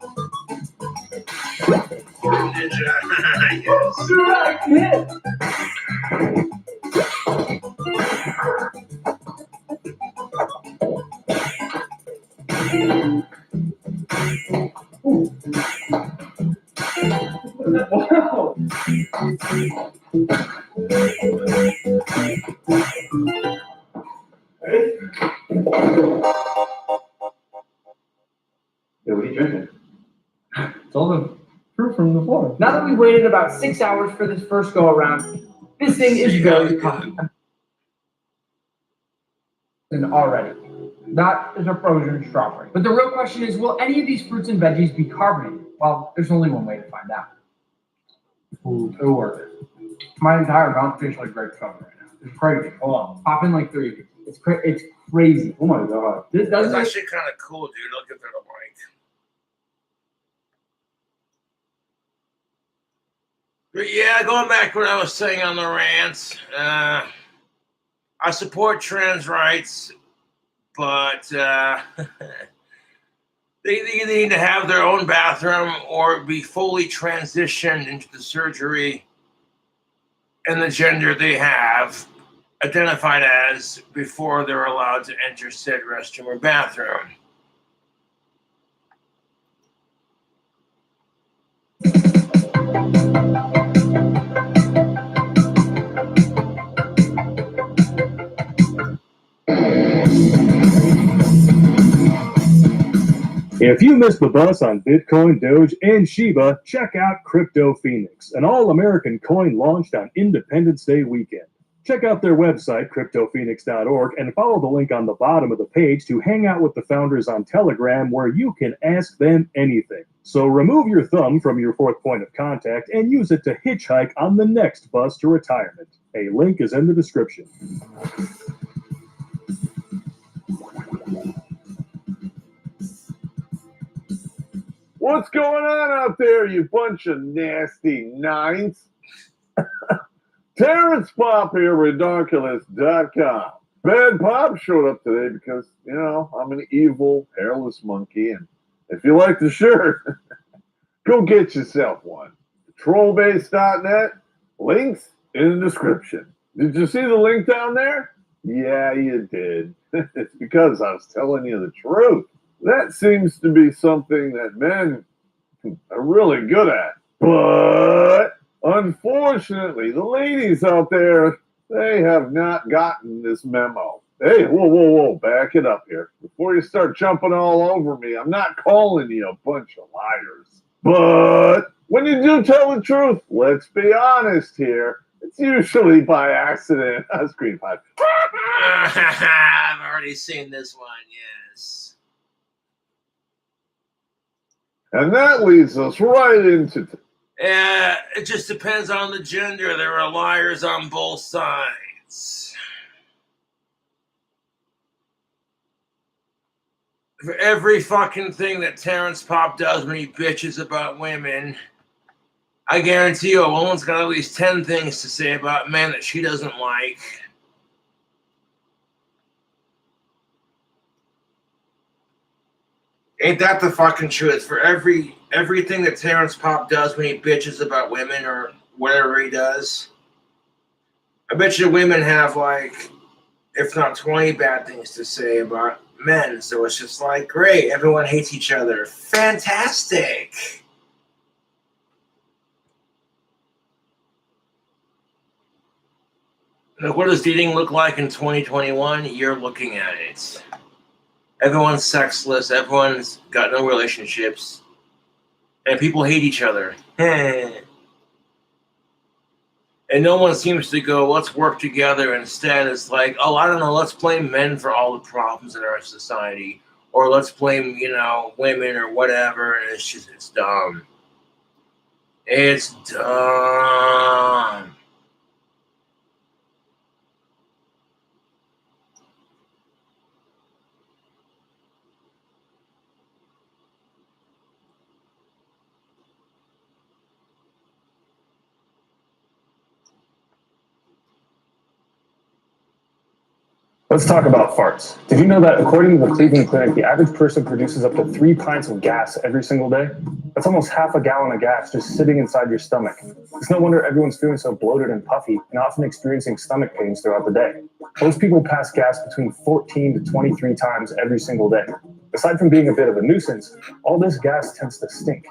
Wow. It's all the fruit from the floor. Now that we waited about 6 hours for this first go around, this thing is very puffy. And already. That is a frozen strawberry. But the real question is, will any of these fruits and veggies be carbonated? Well, there's only one way to find out. It'll work. My entire mouth tastes like grape soda right now. It's crazy. Hold on. Pop in like 3 of these. It's crazy. Oh my god. This That's doesn't actually kind of cool, dude. Look at the mic. But yeah, going back to what I was saying on the rants, I support trans rights, but they need to have their own bathroom or be fully transitioned into the surgery and the gender they have identified as before they're allowed to enter said restroom or bathroom. If you missed the bus on Bitcoin, Doge, and Shiba, check out Crypto Phoenix, an all-American coin launched on Independence Day weekend. Check out their website, cryptophoenix.org, and follow the link on the bottom of the page to hang out with the founders on Telegram, where you can ask them anything. So remove your thumb from your fourth point of contact and use it to hitchhike on the next bus to retirement. A link is in the description. What's going on out there, you bunch of nasty nines? Terrence Pop here, Redonkulous.com. Bad Pop showed up today because, you know, I'm an evil, hairless monkey, and if you like the shirt, go get yourself one. Trollbase.net, links in the description. Did you see the link down there? Yeah, you did. It's because I was telling you the truth. That seems to be something that men are really good at. But unfortunately, the ladies out there, they have not gotten this memo. Hey, whoa, back it up here. Before you start jumping all over me, I'm not calling you a bunch of liars. But when you do tell the truth, let's be honest here, it's usually by accident. Screen 5. I've already seen this one, yes. And that leads us right into... It just depends on the gender. There are liars on both sides. For every fucking thing that Terrence Pop does when he bitches about women, I guarantee you a woman's got at least 10 things to say about men that she doesn't like. Ain't that the fucking truth? For everything that Terrence Pop does when he bitches about women or whatever he does, I bet you women have like, if not 20 bad things to say about men. So it's just like, great, everyone hates each other. Fantastic. Look, what does dating look like in 2021? You're looking at it. Everyone's sexless. Everyone's got no relationships. And people hate each other. And no one seems to go, let's work together. Instead, it's like, oh, I don't know, let's blame men for all the problems in our society. Or let's blame, women or whatever. And it's dumb. It's dumb. Let's talk about farts. Did you know that according to the Cleveland Clinic, the average person produces up to 3 pints of gas every single day? That's almost half a gallon of gas just sitting inside your stomach. It's no wonder everyone's feeling so bloated and puffy and often experiencing stomach pains throughout the day. Most people pass gas between 14 to 23 times every single day. Aside from being a bit of a nuisance, all this gas tends to stink.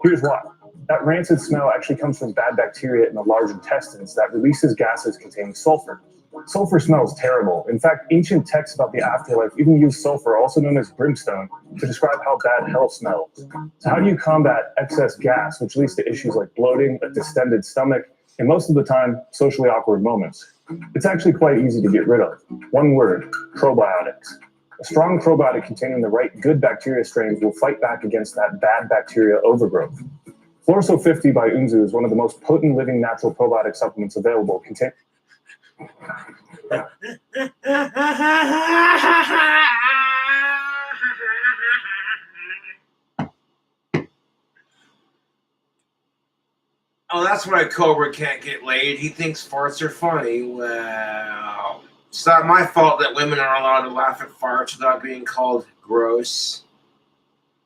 Here's why. That rancid smell actually comes from bad bacteria in the large intestines that releases gases containing sulfur. Sulfur smells terrible. In fact, ancient texts about the afterlife even use sulfur, also known as brimstone, to describe how bad hell smells. So how do you combat excess gas, which leads to issues like bloating, a distended stomach, and most of the time, socially awkward moments? It's actually quite easy to get rid of. One word: probiotics. A strong probiotic containing the right good bacteria strains will fight back against that bad bacteria overgrowth. Florso 50 by Unzu is one of the most potent living natural probiotic supplements available. Oh, that's why Cobra can't get laid. He thinks farts are funny. Well, it's not my fault that women are allowed to laugh at farts without being called gross.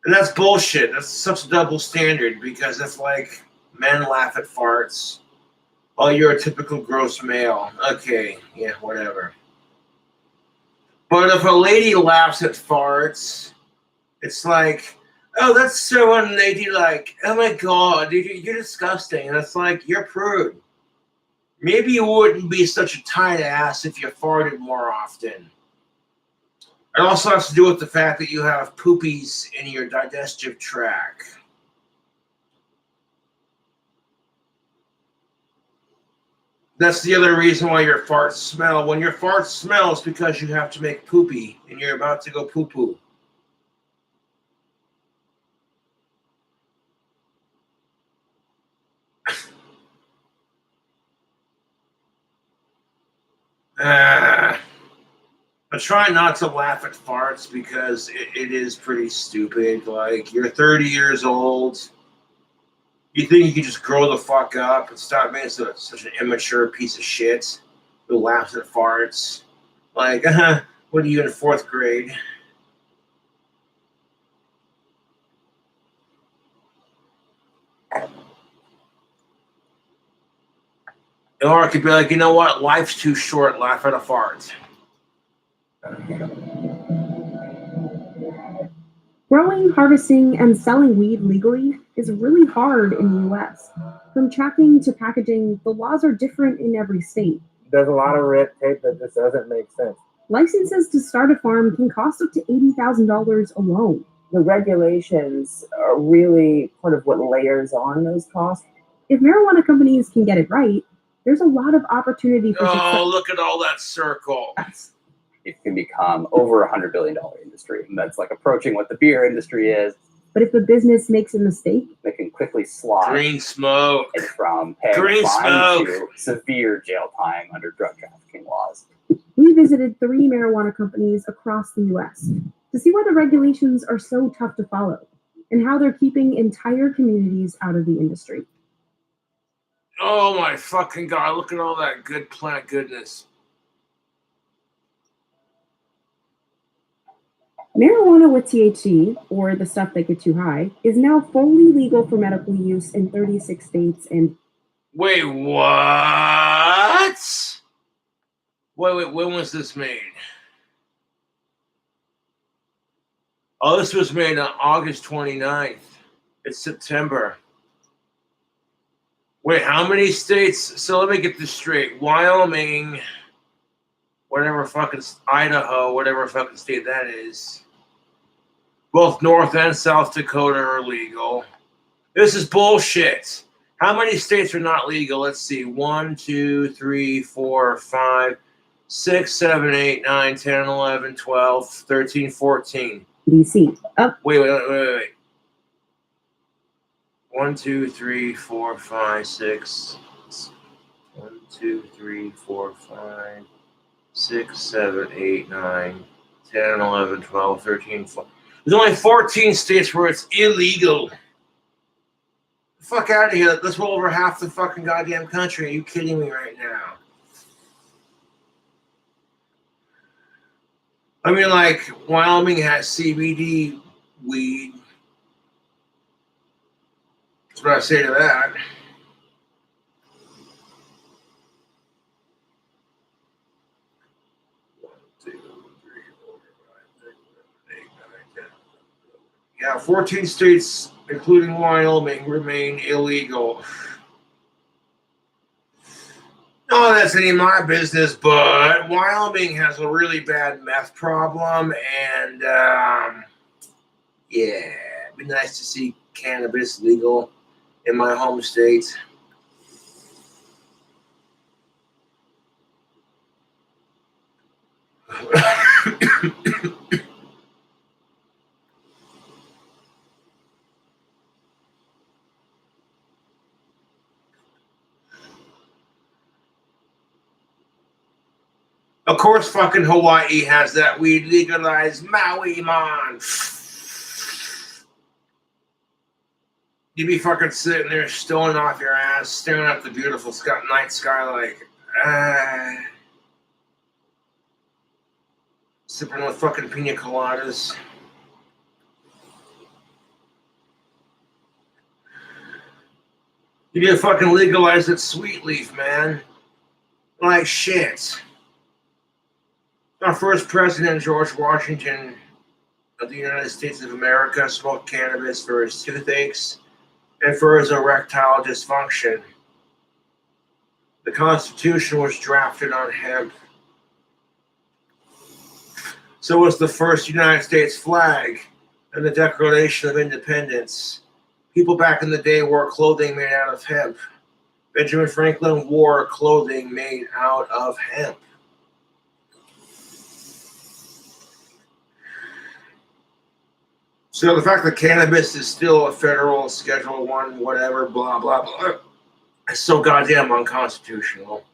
And that's bullshit. That's such a double standard because it's like men laugh at farts. Oh, you're a typical gross male. Okay, yeah, whatever. But if a lady laughs at farts, it's like, oh, that's so unladylike. Oh my god, you're disgusting. And it's like, you're prude. Maybe you wouldn't be such a tight ass if you farted more often. It also has to do with the fact that you have poopies in your digestive tract. That's the other reason why your farts smell. When your farts smell, it's because you have to make poopy and you're about to go poo-poo. I try not to laugh at farts because it is pretty stupid. Like, you're 30 years old. You think you can just grow the fuck up and stop being such an immature piece of shit who laughs at farts? Like, what are you in fourth grade? Or it could be like, you know what? Life's too short. Laugh at a fart. Growing, harvesting, and selling weed legally is really hard in the US. From tracking to packaging, the laws are different in every state. There's a lot of red tape that just doesn't make sense. Licenses to start a farm can cost up to $80,000 alone. The regulations are really part of what layers on those costs. If marijuana companies can get it right, there's a lot of opportunity for success. Oh, look at all that circle. It can become over $100 billion industry. And that's like approaching what the beer industry is. But if the business makes a mistake, they can quickly slide green smoke from paying fine to severe jail time under drug trafficking laws. We visited 3 marijuana companies across the US to see why the regulations are so tough to follow and how they're keeping entire communities out of the industry. Oh my fucking god, look at all that good plant goodness. Marijuana with THC, or the stuff that gets you high, is now fully legal for medical use in 36 states and... Wait, what? Wait, when was this made? Oh, this was made on August 29th. It's September. Wait, how many states? So let me get this straight. Wyoming, whatever fucking, Idaho, whatever fucking state that is. Both North and South Dakota are legal. This is bullshit. How many states are not legal? Let's see. 1, 2, 3, 4, 5, 6, 7, 8, 9, 10, 11, 12, 13, 14. DC. Wait. 1, 2, 3, 4, 5, 6. 1, 2, 3, 4, 5, 6, 7, 8, 9, 10, 11, 12, 13, 14. There's only 14 states where it's illegal. Fuck out of here. That's well over half the fucking goddamn country. Are you kidding me right now? I mean, like, Wyoming has CBD weed. That's what I say to that. Yeah, 14 states, including Wyoming, remain illegal. No, that's any of my business, but Wyoming has a really bad meth problem, and yeah, it'd be nice to see cannabis legal in my home state. Of course, fucking Hawaii has that weed legalized. Maui, man. You be fucking sitting there stoning off your ass, staring at the beautiful night sky like, sipping with fucking pina coladas. You need to fucking legalize that sweet leaf, man. Like shit. Our first president, George Washington of the United States of America, smoked cannabis for his toothaches and for his erectile dysfunction. The Constitution was drafted on hemp. So was the first United States flag and the Declaration of Independence. People back in the day wore clothing made out of hemp. Benjamin Franklin wore clothing made out of hemp. So the fact that cannabis is still a federal Schedule 1, whatever, blah, blah, blah, is so goddamn unconstitutional.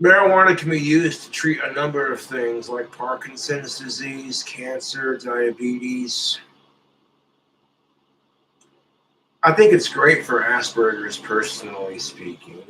Marijuana can be used to treat a number of things like Parkinson's disease, cancer, diabetes. I think it's great for Asperger's, personally speaking.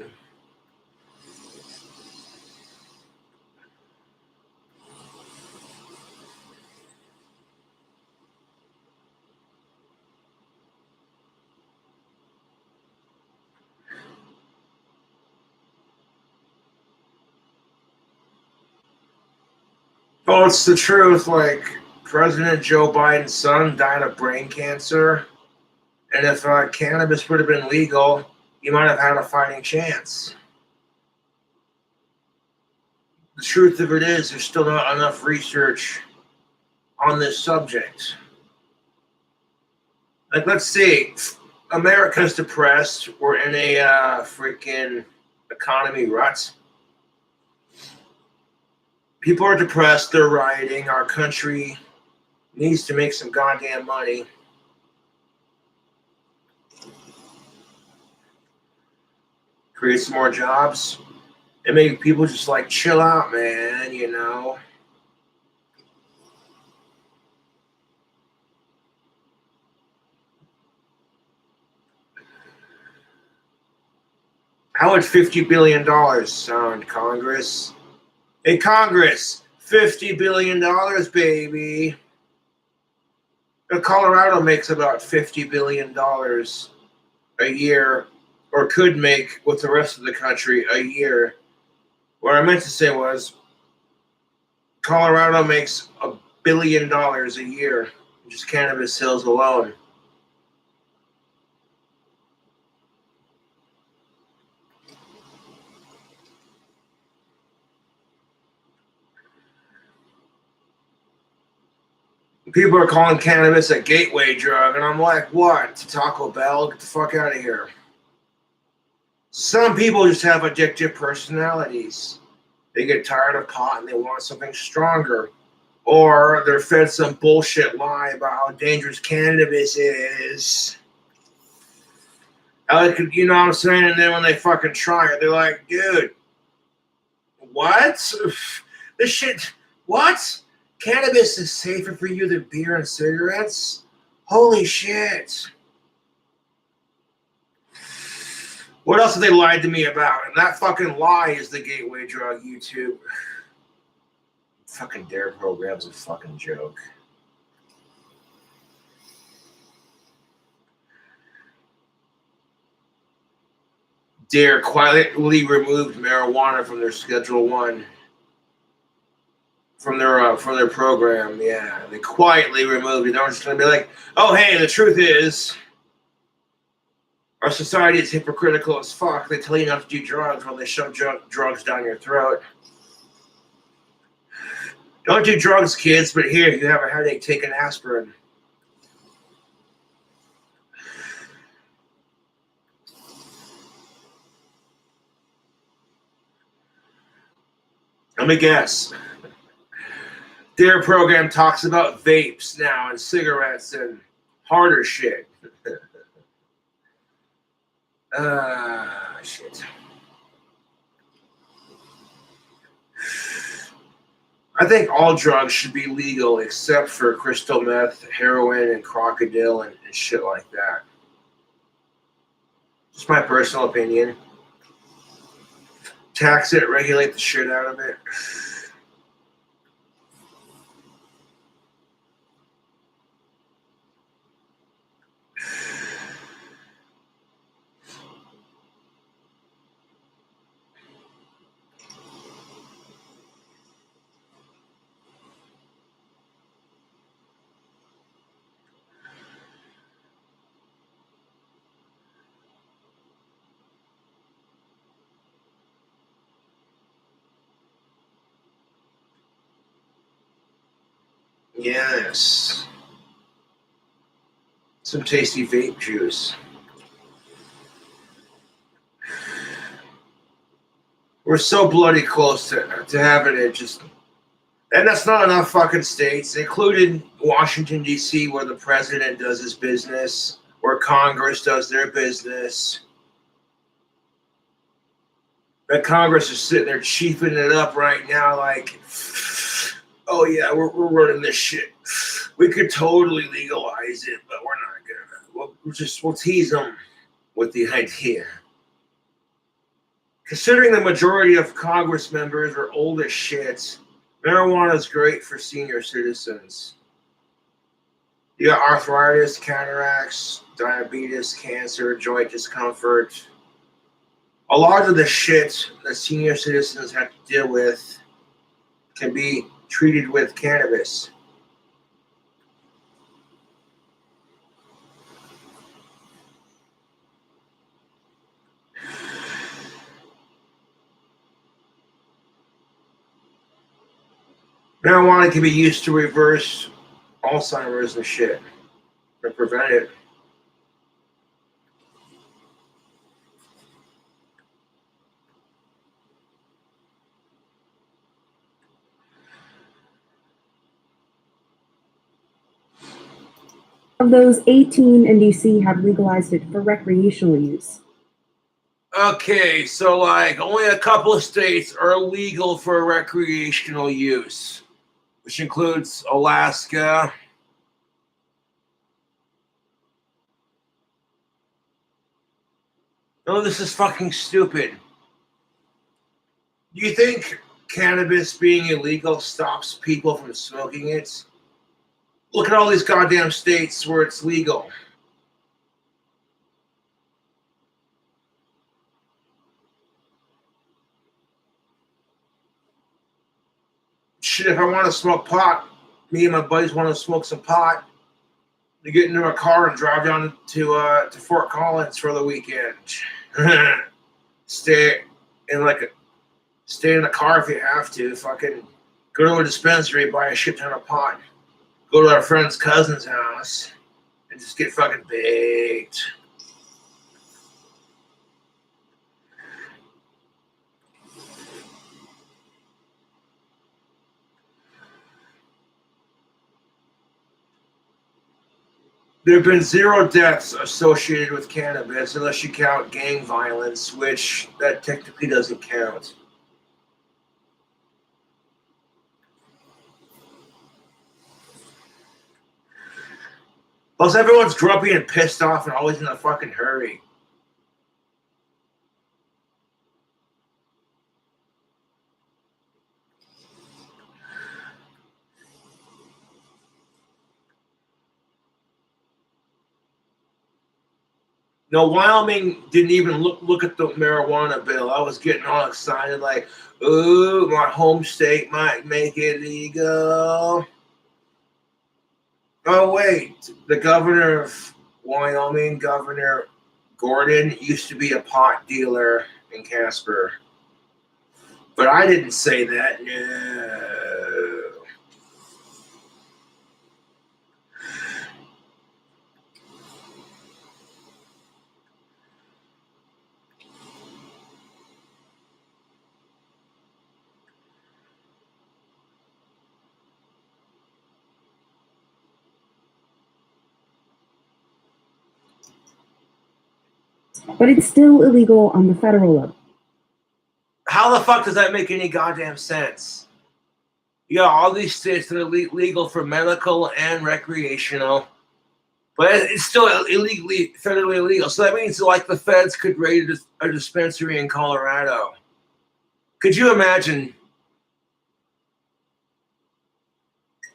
Well, it's the truth. Like, President Joe Biden's son died of brain cancer. And if cannabis would have been legal, he might have had a fighting chance. The truth of it is, there's still not enough research on this subject. Like, let's see, America's depressed. We're in a freaking economy rut. People are depressed. They're rioting. Our country needs to make some goddamn money. Create some more jobs. And make people just like chill out, man, you know. How would $50 billion sound, Congress? Hey, Congress, $50 billion, baby. Colorado makes about $50 billion a year, or could make with the rest of the country a year. What I meant to say was, Colorado makes $1 billion a year, just cannabis sales alone. People are calling cannabis a gateway drug, and I'm like, what? To Taco Bell? Get the fuck out of here. Some people just have addictive personalities. They get tired of pot and they want something stronger. Or they're fed some bullshit lie about how dangerous cannabis is. You know what I'm saying? And then when they fucking try it, they're like, dude, what? This shit, what? Cannabis is safer for you than beer and cigarettes? Holy shit. What else have they lied to me about? And that fucking lie is the gateway drug, YouTube. Fucking DARE program's a fucking joke. DARE quietly removed marijuana from their Schedule 1. from their program. Yeah, they quietly removed it. They're just going to be like, "Oh, hey, the truth is, our society is hypocritical as fuck. They tell you not to do drugs while they shove drugs down your throat. Don't do drugs, kids, but here, if you have a headache, take an aspirin." Let me guess. Their program talks about vapes now and cigarettes and harder shit. Shit. I think all drugs should be legal except for crystal meth, heroin, and crocodile and shit like that. Just my personal opinion. Tax it, regulate the shit out of it. Yes. Some tasty vape juice. We're so bloody close to having it just. And that's not enough fucking states, including Washington, D.C., where the president does his business, where Congress does their business. And Congress is sitting there chiefing it up right now like, oh yeah, we're running this shit. We could totally legalize it, but we're not gonna. We'll tease them with the idea. Considering the majority of Congress members are old as shit, marijuana is great for senior citizens. You got arthritis, cataracts, diabetes, cancer, joint discomfort. A lot of the shit that senior citizens have to deal with can be treated with cannabis. Marijuana can be used to reverse Alzheimer's and shit, or prevent it. Of those, 18 in DC have legalized it for recreational use. Okay, so like only a couple of states are legal for recreational use, which includes Alaska, no, this is fucking stupid. Do you think cannabis being illegal stops people from smoking it? Look at all these goddamn states where it's legal. Shit, if I want to smoke pot, me and my buddies want to smoke some pot, we get into a car and drive down to Fort Collins for the weekend. Stay stay in the car if you have to. Fucking go to a dispensary, buy a shit ton of pot. Go to our friend's cousin's house and just get fucking baked. There have been 0 deaths associated with cannabis unless you count gang violence, which that technically doesn't count. Plus, everyone's grumpy and pissed off and always in a fucking hurry. No, Wyoming didn't even look at the marijuana bill. I was getting all excited, like, ooh, my home state might make it legal. Oh, wait, the governor of Wyoming, Governor Gordon, used to be a pot dealer in Casper. But I didn't say that, no. But it's still illegal on the federal level. How the fuck does that make any goddamn sense? You got all these states that are legal for medical and recreational, but it's still illegally, federally illegal. So that means like the feds could raid a dispensary in Colorado. Could you imagine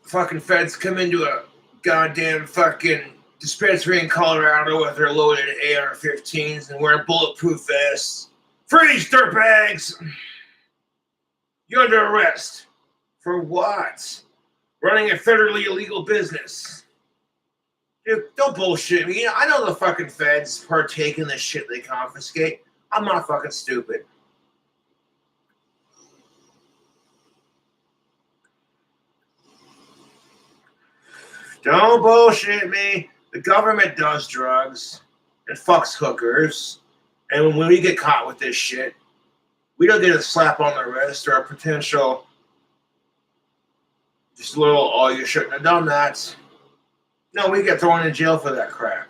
fucking feds come into a goddamn fucking dispensary in Colorado with their loaded AR-15s and wearing bulletproof vests? Freeze, dirtbags! You're under arrest. For what? Running a federally illegal business. Dude, don't bullshit me. I know the fucking feds partake in the shit they confiscate. I'm not fucking stupid. Don't bullshit me. The government does drugs and fucks hookers. And when we get caught with this shit, we don't get a slap on the wrist or a potential just a little, oh, you shouldn't have done that. No, we get thrown in jail for that crap.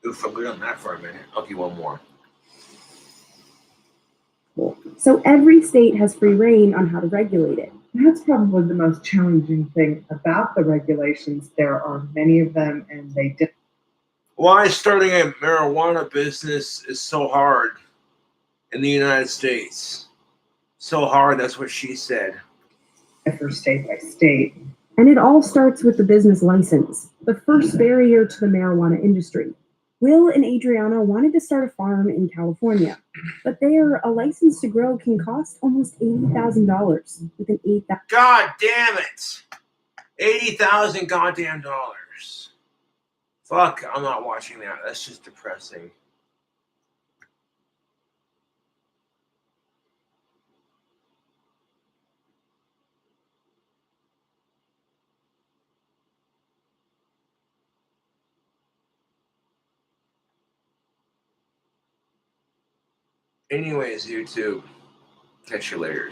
Oof, I'm good on that for a minute. I'll give you one more. So every state has free reign on how to regulate it. That's probably the most challenging thing about the regulations. There are many of them, and they differ. Why starting a marijuana business is so hard in the United States. So hard, that's what she said. Differ state by state. And it all starts with the business license, the first barrier to the marijuana industry. Will and Adriana wanted to start a farm in California, but there, a license to grow can cost almost $80,000 with an $8,000. God damn it! $80,000 goddamn dollars. Fuck, I'm not watching that. That's just depressing. Anyways, YouTube, catch you later.